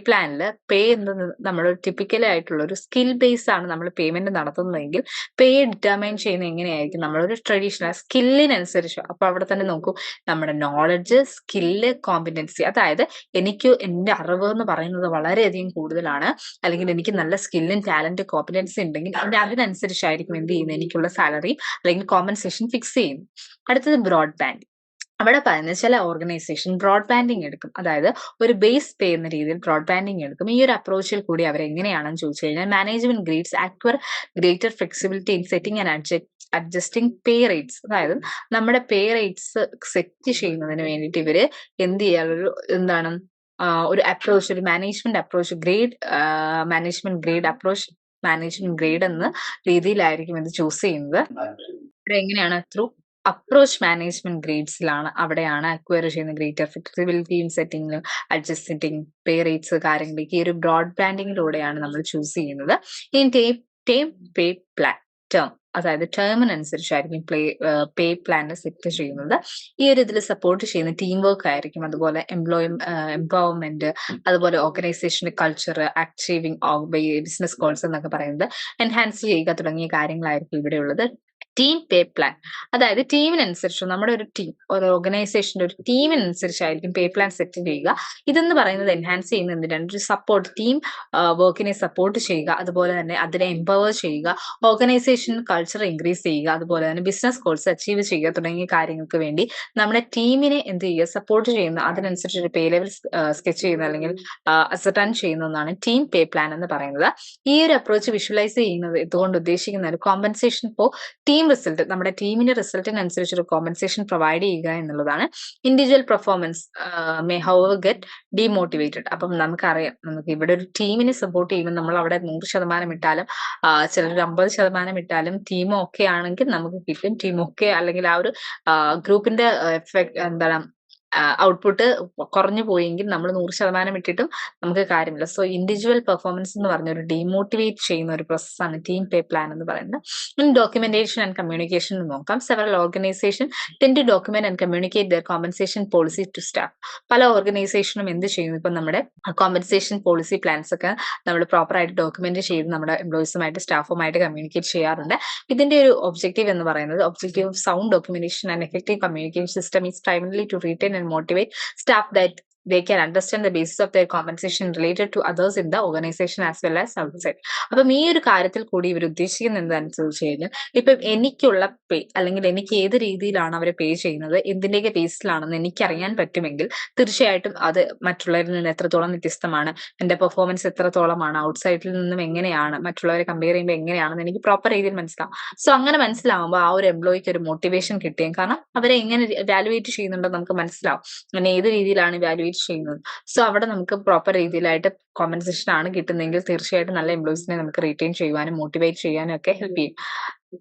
[SPEAKER 1] പ്ലാനിൽ പേ എന്നത് നമ്മൾ ടിപ്പിക്കലി ആയിട്ടുള്ള ഒരു സ്കിൽ ബേസ് ആണ് നമ്മൾ പേയ്മെന്റ് നടത്തുന്നതെങ്കിൽ പേ ഡിറ്റർമൈൻ ചെയ്യുന്നത് എങ്ങനെയായിരിക്കും? നമ്മളൊരു ട്രഡീഷണൽ സ്കില്ലിനനുസരിച്ച്. അപ്പൊ അവിടെ തന്നെ നോക്കൂ, നമ്മുടെ നോളജ്, സ്കില്ല്, കോമ്പിറ്റൻസി, അതായത് എനിക്ക് എന്റെ അറിവ് എന്ന് പറയുന്നത് വളരെയധികം കൂടുതലാണ്, അല്ലെങ്കിൽ എനിക്ക് നല്ല സ്കില്ലും ടാലന്റ് കോമ്പിറ്റൻസി ഉണ്ടെങ്കിൽ അതിനനുസരിച്ചായിരിക്കും എന്ത് ചെയ്യുന്നത്, എനിക്കുള്ള സാലറി അല്ലെങ്കിൽ കോമ്പൻസേഷൻ ഫിക്സ് ചെയ്യുന്നു. അടുത്തത് ബ്രോഡ്ബാൻഡ്. അവിടെ പറയുന്നത് ചില ഓർഗനൈസേഷൻ ബ്രോഡ്ബാൻഡിങ് എടുക്കും, അതായത് ഒരു ബേസ് പേ എന്ന രീതിയിൽ ബ്രോഡ്ബാൻഡിങ് എടുക്കും. ഈ ഒരു അപ്രോച്ചിൽ കൂടി അവർ എങ്ങനെയാണെന്ന് ചോദിച്ചു കഴിഞ്ഞാൽ management greater flexibility in setting and adjusting pay rates. അതായത് നമ്മുടെ പേ റേറ്റ്സ് സെറ്റ് ചെയ്യുന്നതിന് വേണ്ടിയിട്ട് ഇവര് എന്ത് ചെയ്യാറുള്ളൂ, എന്താണ് ഒരു അപ്രോച്ച്, ഒരു മാനേജ്മെന്റ് അപ്രോച്ച്, മാനേജ്മെന്റ് ഗ്രേഡ് എന്ന രീതിയിലായിരിക്കും ഇത് ചൂസ് ചെയ്യുന്നത്. ഇവിടെ എങ്ങനെയാണ്? ത്രൂ അപ്രോച്ച് മാനേജ്മെന്റ് ഗ്രേഡ്സിലാണ്, അവിടെയാണ് അക്വയർ ചെയ്യുന്ന greater flexibility in setting, adjusting pay rates കാര്യങ്ങളിലേക്ക് ഈ ഒരു ബ്രോഡ്ബാൻഡിങ്ങിലൂടെയാണ് നമ്മൾ ചൂസ് ചെയ്യുന്നത്. ഇനി ടേം പേ പ്ലാൻ, അതായത് ടേമിനനുസരിച്ചായിരിക്കും പേ പ്ലാൻ സെറ്റ് ചെയ്യുന്നത്. ഈ ഒരു ഇതിൽ സപ്പോർട്ട് ചെയ്യുന്ന ടീം വർക്ക് ആയിരിക്കും, അതുപോലെ എംപവർമെന്റ്, അതുപോലെ ഓർഗനൈസേഷന്റെ കൾച്ചർ, അച്ചീവിംഗ് ബിസിനസ് ഗോൾസ് എന്നൊക്കെ പറയുന്നത് എൻഹാൻസ് ചെയ്യുക തുടങ്ങിയ കാര്യങ്ങളായിരിക്കും ഇവിടെ ഉള്ളത്. ടീം പേ പ്ലാൻ. അതായത് ടീമിനനുസരിച്ച് നമ്മുടെ ഒരു ഓർഗനൈസേഷന്റെ ഒരു ടീമിനനുസരിച്ചായിരിക്കും പേ പ്ലാൻ സെറ്റ് ചെയ്യുക. ഇതെന്ന് പറയുന്നത് എൻഹാൻസ് ചെയ്യുന്നത് എന്തിനാണ്? ഒരു സപ്പോർട്ട് ടീം വർക്കിനെ സപ്പോർട്ട് ചെയ്യുക, അതുപോലെ തന്നെ അതിനെ എംപവർ ചെയ്യുക, ഓർഗനൈസേഷൻ കൾച്ചർ ഇൻക്രീസ് ചെയ്യുക, അതുപോലെ തന്നെ ബിസിനസ് ഗോൾസ് അച്ചീവ് ചെയ്യുക തുടങ്ങിയ കാര്യങ്ങൾക്ക് വേണ്ടി നമ്മുടെ ടീമിനെ എന്ത് ചെയ്യുക? സപ്പോർട്ട് ചെയ്യുന്ന അതിനനുസരിച്ച് ഒരു പേ ലെവൽ സ്കെച്ച് ചെയ്യുന്ന അല്ലെങ്കിൽ അസർട്ടൈൻ ചെയ്യുന്ന ഒന്നാണ് ടീം പേ പ്ലാൻ എന്ന് പറയുന്നത്. ഈ ഒരു അപ്രോച്ച് വിഷ്വലൈസ് ചെയ്യുന്നത് ഇതുകൊണ്ട് ഉദ്ദേശിക്കുന്ന ഒരു കോമ്പൻസേഷൻ ഫോർ ടീം റിസൾട്ട്, നമ്മുടെ ടീമിന്റെ റിസൾട്ടിനനുസരിച്ച് ഒരു കോമ്പൻസേഷൻ പ്രൊവൈഡ് ചെയ്യുക എന്നുള്ളതാണ്. Individual performance may however get demotivated. അപ്പം നമുക്കറിയാം, നമുക്ക് ഇവിടെ ഒരു ടീമിനെ സപ്പോർട്ട് ചെയ്യുമ്പോൾ നമ്മൾ അവിടെ 100% ഇട്ടാലും ചിലർ 50% ഇട്ടാലും ടീം ഓക്കെ ആണെങ്കിൽ നമുക്ക് കിട്ടും. ടീം ഓക്കെ അല്ലെങ്കിൽ ആ ഒരു ഗ്രൂപ്പിന്റെ എഫക്ട് എന്താണ് ഔട്ട്പുട്ട് കുറഞ്ഞു പോയെങ്കിൽ നമ്മൾ 100% ഇട്ടിട്ടും നമുക്ക് കാര്യമില്ല. സോ ഇൻഡിവിജ്വൽ പെർഫോമൻസ് എന്ന് പറഞ്ഞ ഒരു ഡീമോട്ടിവേറ്റ് ചെയ്യുന്ന ഒരു പ്രോസസ്സാണ് ടീം പേ പ്ലാൻ എന്ന് പറയുന്നത്. ഇൻ ഡോക്യുമെന്റേഷൻ ആൻഡ് കമ്മ്യൂണിക്കേഷൻ നോക്കാം. Several organisation tend to document and communicate their compensation policy to staff. പല ഓർഗനൈസേഷനും എന്ത് ചെയ്യുന്നു? ഇപ്പം നമ്മുടെ കോമ്പൻസേഷൻ പോളിസി പ്ലാൻസ് ഒക്കെ നമ്മൾ പ്രോപ്പർ ആയിട്ട് ഡോക്യുമെന്റ് ചെയ്ത് നമ്മുടെ എംപ്ലോയീസുമായിട്ട് സ്റ്റാഫുമായിട്ട് കമ്മ്യൂണിക്കേറ്റ് ചെയ്യാറുണ്ട്. ഇതിന്റെ ഒരു ഒബ്ജക്റ്റീവ് എന്ന് പറയുന്നത് objective of sound documentation and effective communication system is primarily to retain and motivate staff that they can understand the basis of their compensation related to others in the organization as well as outside. അപ്പം ഈ ഒരു കാര്യത്തിൽ കൂടി ഇവർ ഉദ്ദേശിക്കുന്നത് എന്താണെന്ന് ചോദിച്ചു കഴിഞ്ഞാൽ, ഇപ്പം എനിക്കുള്ള പേ അല്ലെങ്കിൽ എനിക്ക് ഏത് രീതിയിലാണ് അവരെ പേ ചെയ്യുന്നത്, എന്തിന്റെയൊക്കെ ബേസിലാണെന്ന് എനിക്കറിയാൻ പറ്റുമെങ്കിൽ തീർച്ചയായിട്ടും അത് മറ്റുള്ളവരിൽ നിന്ന് എത്രത്തോളം വ്യത്യസ്തമാണ്, എന്റെ പെർഫോമൻസ് എത്രത്തോളമാണ്, ഔട്ട്സൈഡിൽ നിന്നും എങ്ങനെയാണ്, മറ്റുള്ളവരെ കമ്പയർ ചെയ്യുമ്പോൾ എങ്ങനെയാണെന്ന് എനിക്ക് പ്രോപ്പർ രീതിയിൽ മനസ്സിലാവും. സോ അങ്ങനെ മനസ്സിലാവുമ്പോൾ ആ ഒരു എംപ്ലോയിക്ക് ഒരു മോട്ടിവേഷൻ കിട്ടുകയും, കാരണം അവരെ എങ്ങനെ വാലുവേറ്റ് ചെയ്യുന്നുണ്ടെന്ന് നമുക്ക് മനസ്സിലാവും, അങ്ങനെ ഏത് രീതിയിലാണ് വാലുവേറ്റ് ചെയ്യുന്നത്. സോ അവിടെ നമുക്ക് പ്രോപ്പർ രീതിയിലായിട്ട് കോമ്പൻസേഷൻ ആണ് കിട്ടുന്നതെങ്കിൽ തീർച്ചയായിട്ടും നല്ല എംപ്ലോയീസിനെ നമുക്ക് റീറ്റെയിൻ ചെയ്യുവാനും മോട്ടിവേറ്റ് ചെയ്യാനും ഒക്കെ ഹെൽപ്പ് ചെയ്യും.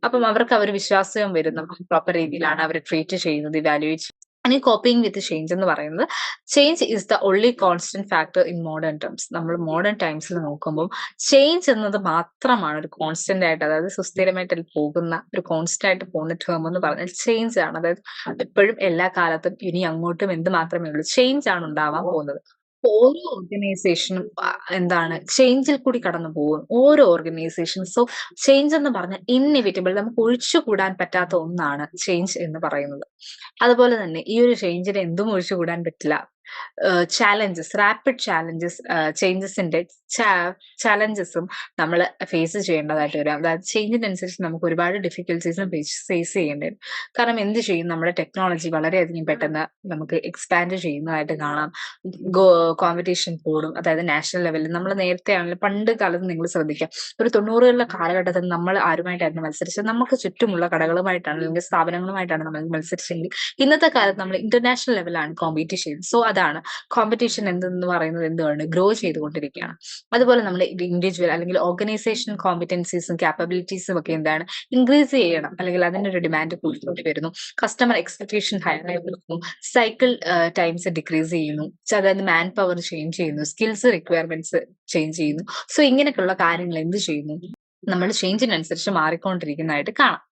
[SPEAKER 1] അപ്പം അവർക്ക് ഒരു വിശ്വാസവും വരും, നമുക്ക് പ്രോപ്പർ രീതിയിലാണ് അവരെ ട്രീറ്റ് ചെയ്യുന്നത്, ഇവാലുവേറ്റ്. ഇനി കോപ്പിംഗ് വിത്ത് ചേഞ്ച് എന്ന് പറയുന്നത്, change is the only constant factor in modern terms. നമ്മൾ മോഡേൺ ടൈംസിൽ നോക്കുമ്പോൾ ചേഞ്ച് എന്നത് മാത്രമാണ് ഒരു കോൺസ്റ്റന്റ് ആയിട്ട്, അതായത് സുസ്ഥിരമായിട്ട് പോകുന്ന ഒരു കോൺസ്റ്റന്റ് ആയിട്ട് പോകുന്ന ടേം എന്ന് പറഞ്ഞാൽ ചേഞ്ച് ആണ്. അതായത് എപ്പോഴും എല്ലാ കാലത്തും ഇനി അങ്ങോട്ടും എന്ത് മാത്രമേ ഉള്ളൂ, ചേഞ്ച് ആണ് ഉണ്ടാവാൻ പോകുന്നത്. ഓരോ ഓർഗനൈസേഷനും എന്താണ് ചേഞ്ചിൽ കൂടി കടന്നു പോകും, ഓരോ ഓർഗനൈസേഷൻ. സോ ചേഞ്ച് എന്ന് പറഞ്ഞാൽ ഇൻഎവിറ്റബിൾ, നമുക്ക് ഒഴിച്ചുകൂടാൻ പറ്റാത്ത ഒന്നാണ് ചേഞ്ച് എന്ന് പറയുന്നത്. അതുപോലെ തന്നെ ഈ ഒരു ചേഞ്ചിന് എന്തും ഒഴിച്ചുകൂടാൻ പറ്റില്ല. ചാലഞ്ചസ്, റാപ്പിഡ് ചാലഞ്ചസ്, ചേഞ്ചസിന്റെ ചാലഞ്ചസും നമ്മൾ ഫേസ് ചെയ്യേണ്ടതായിട്ട് വരും. അതായത് ചേഞ്ചിനനുസരിച്ച് നമുക്ക് ഒരുപാട് ഡിഫിക്കൽട്ടീസും ഫേസ് ചെയ്യേണ്ടി വരും. കാരണം എന്ത് ചെയ്യും, നമ്മുടെ ടെക്നോളജി വളരെയധികം പെട്ടെന്ന് നമുക്ക് എക്സ്പാൻഡ് ചെയ്യുന്നതായിട്ട് കാണാം. കോമ്പറ്റീഷൻ കൂടും, അതായത് നാഷണൽ ലെവലിൽ. നമ്മൾ നേരത്തെ ആണെങ്കിലും പണ്ട് കാലത്ത് നിങ്ങൾ ശ്രദ്ധിക്കാം, ഒരു 90കളുടെ കാലഘട്ടത്തിൽ നമ്മൾ ആരുമായിട്ടായിരുന്നു മത്സരിച്ചത്? നമുക്ക് ചുറ്റുമുള്ള കടകളുമായിട്ടാണ് അല്ലെങ്കിൽ സ്ഥാപനങ്ങളുമായിട്ടാണ് നമ്മൾ മത്സരിച്ചെങ്കിൽ ഇന്നത്തെ കാലത്ത് നമ്മൾ ഇന്റർനാഷണൽ ലെവലാണ് കോമ്പീറ്റ് ചെയ്യുന്നത്. സോ അതാണ് കോമ്പറ്റീഷൻ എന്തെന്ന് പറയുന്നത്, എന്തുകൊണ്ട് ഗ്രോ ചെയ്തുകൊണ്ടിരിക്കുകയാണ്. അതുപോലെ നമ്മൾ ഇൻഡിവിജ്വൽ അല്ലെങ്കിൽ ഓർഗനൈസേഷൻ കോമ്പറ്റൻസീസും കാപ്പബിലിറ്റീസും ഒക്കെ എന്താണ് ഇൻക്രീസ് ചെയ്യണം, അല്ലെങ്കിൽ അതിന്റെ ഒരു ഡിമാൻഡ് കൂടിക്കൂടി വരുന്നു. കസ്റ്റമർ എക്സ്പെക്ടേഷൻ ഹൈ വരുന്നു, സൈക്കിൾ ടൈംസ് ഡിക്രീസ് ചെയ്യുന്നു, അതായത് മാൻ പവർ ചേഞ്ച് ചെയ്യുന്നു, സ്കിൽസ് റിക്വയർമെന്റ്സ് ചേഞ്ച് ചെയ്യുന്നു. സോ ഇങ്ങനെയൊക്കെയുള്ള കാര്യങ്ങൾ എന്ത് ചെയ്യുന്നു, നമ്മൾ ചേഞ്ചിനനുസരിച്ച് മാറിക്കൊണ്ടിരിക്കുന്നതായിട്ട് കാണാം.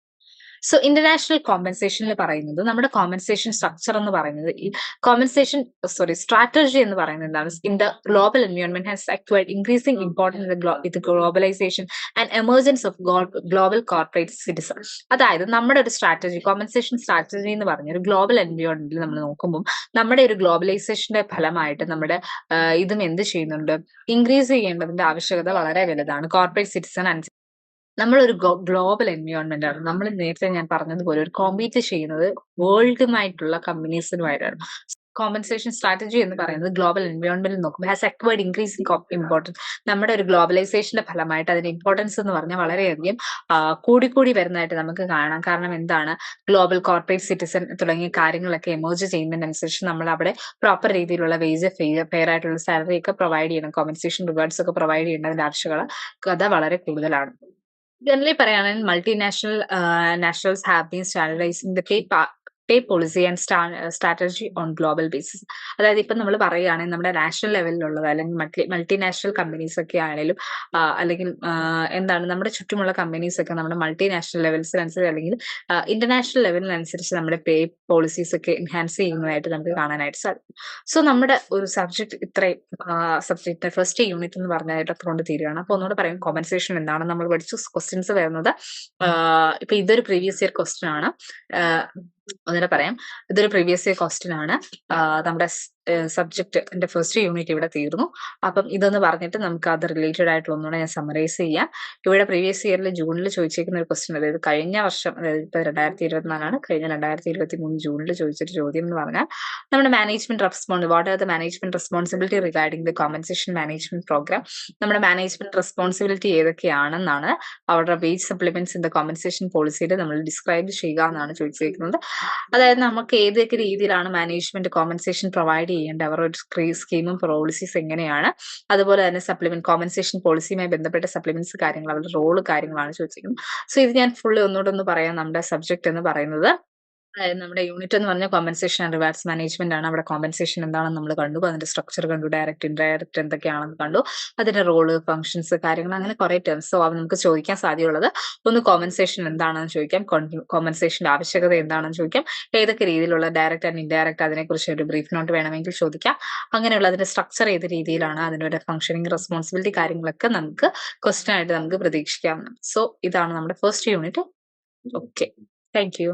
[SPEAKER 1] സോ ഇന്റർനാഷണൽ കോമ്പൻസേഷനിൽ പറയുന്നത്, നമ്മുടെ കോമ്പൻസേഷൻ സ്ട്രക്ചർ എന്ന് പറയുന്നത്, ഈ കോമ്പൻസേഷൻ സ്ട്രാറ്റജി എന്ന് പറയുന്നത് എന്താണ്? In the global environment has acquired increasing importance with globalisation and emergence of global corporate citizen. അതായത് നമ്മുടെ ഒരു സ്ട്രാറ്റജി, കോമ്പൻസേഷൻ സ്ട്രാറ്റജി എന്ന് പറഞ്ഞ ഒരു ഗ്ലോബൽ എൻവയോൺമെന്റിൽ നമ്മൾ നോക്കുമ്പോൾ നമ്മുടെ ഒരു ഗ്ലോബലൈസേഷന്റെ ഫലമായിട്ട് നമ്മുടെ ഇതും എന്ത് ചെയ്യുന്നുണ്ട്, ഇൻക്രീസ് ചെയ്യേണ്ടതിന്റെ ആവശ്യകത വളരെ വലുതാണ്. കോർപ്പറേറ്റ് സിറ്റിസൺ നമ്മളൊരു ഗ്ലോബൽ എൻവയോൺമെന്റ് ആണ്. നമ്മൾ നേരത്തെ ഞാൻ പറഞ്ഞതുപോലെ ഒരു കോമ്പീറ്റ് ചെയ്യുന്നത് വേൾഡുമായിട്ടുള്ള കമ്പനീസുമായിട്ടാണ്. കോമ്പൻസേഷൻ സ്ട്രാറ്റജി എന്ന് പറയുന്നത് ഗ്ലോബൽ എൻവയോൺമെന്റിൽ നോക്കുമ്പോൾ ഹാസ് അക്വയർഡ് ഇൻക്രീസിംഗ് ഇമ്പോർട്ടൻസ്. നമ്മുടെ ഒരു ഗ്ലോബലൈസേഷന്റെ ഫലമായിട്ട് അതിന്റെ ഇമ്പോർട്ടൻസ് എന്ന് പറഞ്ഞാൽ വളരെയധികം കൂടിക്കൂടി വരുന്നതായിട്ട് നമുക്ക് കാണാം. കാരണം എന്താണ്, ഗ്ലോബൽ കോർപ്പറേറ്റ് സിറ്റിസൺ തുടങ്ങിയ കാര്യങ്ങളൊക്കെ എമേർജ് ചെയ്യുന്നതിനനുസരിച്ച് നമ്മൾ അവിടെ പ്രോപ്പർ രീതിയിലുള്ള വേജ്, ഫെയർ ആയിട്ടുള്ള സാലറി ഒക്കെ പ്രൊവൈഡ് ചെയ്യണം, കോമ്പൻസേഷൻ റിവാർഡ്സ് ഒക്കെ പ്രൊവൈഡ് ചെയ്യേണ്ടതിന്റെ ആവശ്യകത വളരെ കൂടുതലാണ്. ജനറലി പറയുകയാണെങ്കിൽ multinational nationals have been standardising the pay pay policy and strategy on global basis. അതായത് ഇപ്പം നമ്മൾ പറയുകയാണെങ്കിൽ നമ്മുടെ നാഷണൽ ലെവലിലുള്ളത് അല്ലെങ്കിൽ മൾട്ടിനാഷണൽ കമ്പനീസ് ഒക്കെ ആണെങ്കിലും അല്ലെങ്കിൽ എന്താണ് നമ്മുടെ ചുറ്റുമുള്ള കമ്പനീസ് ഒക്കെ നമ്മുടെ മൾട്ടിനാഷണൽ ലെവൽസിനനുസരിച്ച് അല്ലെങ്കിൽ ഇന്റർനാഷണൽ ലെവലിനനുസരിച്ച് നമ്മുടെ പേ പോളിസീസ് ഒക്കെ എൻഹാൻസ് ചെയ്യുന്നതായിട്ട് നമുക്ക് കാണാനായിട്ട് സാധിക്കും. സോ നമ്മുടെ ഒരു സബ്ജക്ട് ഇത്രയും സബ്ജക്ട് ഫസ്റ്റ് യൂണിറ്റ് എന്ന് പറഞ്ഞായിട്ട് അതുകൊണ്ട് തീരുകയാണ്. അപ്പോൾ ഒന്നുകൂടെ പറയും കോമ്പൻസേഷൻ എന്താണെന്ന് നമ്മൾ പഠിച്ചു. ക്വസ്റ്റ്യൻസ് വരുന്നത് ഇപ്പൊ ഇതൊരു പ്രീവിയസ് ഇയർ ക്വസ്റ്റ്യൻ ആണ്. ഒന്നുകൂടെ പറയാം, ഇതൊരു പ്രീവിയസ് ഇയർ ക്വസ്റ്റ്യൻ ആണ്. നമ്മുടെ സബ്ജക്ട് ഫസ്റ്റ് യൂണിറ്റ് ഇവിടെ തീർന്നു. അപ്പം ഇതൊന്ന് പറഞ്ഞിട്ട് നമുക്ക് അത് റിലേറ്റഡ് ആയിട്ടുള്ള ഒന്നുകൂടെ ഞാൻ സമറൈസ് ചെയ്യാം. ഇവിടെ പ്രീവിയസ് ഇയറിൽ ജൂണിൽ ചോദിച്ചിരിക്കുന്ന ഒരു ക്വസ്റ്റ്യൻ, അതായത് കഴിഞ്ഞ വർഷം, അതായത് ഇപ്പൊ 2024 കഴിഞ്ഞ 2023 ജൂണിൽ ചോദിച്ചൊരു ചോദ്യം എന്ന് പറഞ്ഞാൽ നമ്മുടെ management what are the management responsibility regarding the compensation management programme. നമ്മുടെ മാനേജ്മെന്റ് റെസ്പോൺസിബിലിറ്റി ഏതൊക്കെയാണെന്നാണ് അവരുടെ wage supplements in the compensation പോളിസിയിൽ നമ്മൾ ഡിസ്ക്രൈബ് ചെയ്യുക എന്നാണ് ചോദിച്ചിരിക്കുന്നത്. അതായത് നമുക്ക് ഏതൊക്കെ രീതിയിലാണ് മാനേജ്മെന്റ് കോമ്പൻസേഷൻ പ്രൊവൈഡ് ചെയ്യേണ്ട അവരുടെ സ്കീമും പോളിസീസ് എങ്ങനെയാണ്, അതുപോലെ തന്നെ കോമ്പൻസേഷൻ പോളിസിയുമായി ബന്ധപ്പെട്ട സപ്ലിമെന്റ്സ് കാര്യങ്ങൾ, അവരുടെ റോള് കാര്യങ്ങളാണ് ചോദിച്ചിരിക്കുന്നത്. സോ ഇത് ഞാൻ ഫുള്ള് ഒന്നുകൂടെ ഒന്ന് പറയാം. നമ്മുടെ സബ്ജക്ട് എന്ന് പറയുന്നത്, അതായത് നമ്മുടെ യൂണിറ്റ് എന്ന് പറഞ്ഞാൽ കോമ്പൻസേഷൻ ആൻഡ് റിവാർഡ്സ് മാനേജ്മെന്റ് ആണ്. അവിടെ കോമ്പൻസേഷൻ എന്താണെന്ന് നമ്മൾ കണ്ടു, അതിന്റെ സ്ട്രക്ചർ കണ്ടു, ഡയറക്റ്റ് ഇൻഡയറക്റ്റ് എന്തൊക്കെയാണെന്ന് കണ്ടു, അതിന്റെ റോള്, ഫംഗ്ഷൻസ്, കാര്യങ്ങൾ, അങ്ങനെ കുറെ ടേംസ്. സോ അത് നമുക്ക് ചോദിക്കാൻ സാധ്യതയുള്ളത് ഒന്ന് കോമ്പൻസേഷൻ എന്താണെന്ന് ചോദിക്കാം, കോമ്പൻസേഷന്റെ ആവശ്യകത എന്താണെന്ന് ചോദിക്കാം, ഏതൊക്കെ രീതിയിലുള്ള ഡയറക്റ്റ് ആൻഡ് ഇൻഡയറക്റ്റ് അതിനെക്കുറിച്ച് ഒരു ബ്രീഫ് നോട്ട് വേണമെങ്കിൽ ചോദിക്കാം, അങ്ങനെയുള്ള അതിന്റെ സ്ട്രക്ചർ ഏത് രീതിയിലാണ്, അതിന്റെ ഫംഗ്ഷനിങ്, റെസ്പോൺസിബിലിറ്റി കാര്യങ്ങളൊക്കെ നമുക്ക് ക്വസ്റ്റ്യൻ ആയിട്ട് നമുക്ക് പ്രതീക്ഷിക്കാം. സോ ഇതാണ് നമ്മുടെ first unit. Okay, thank you.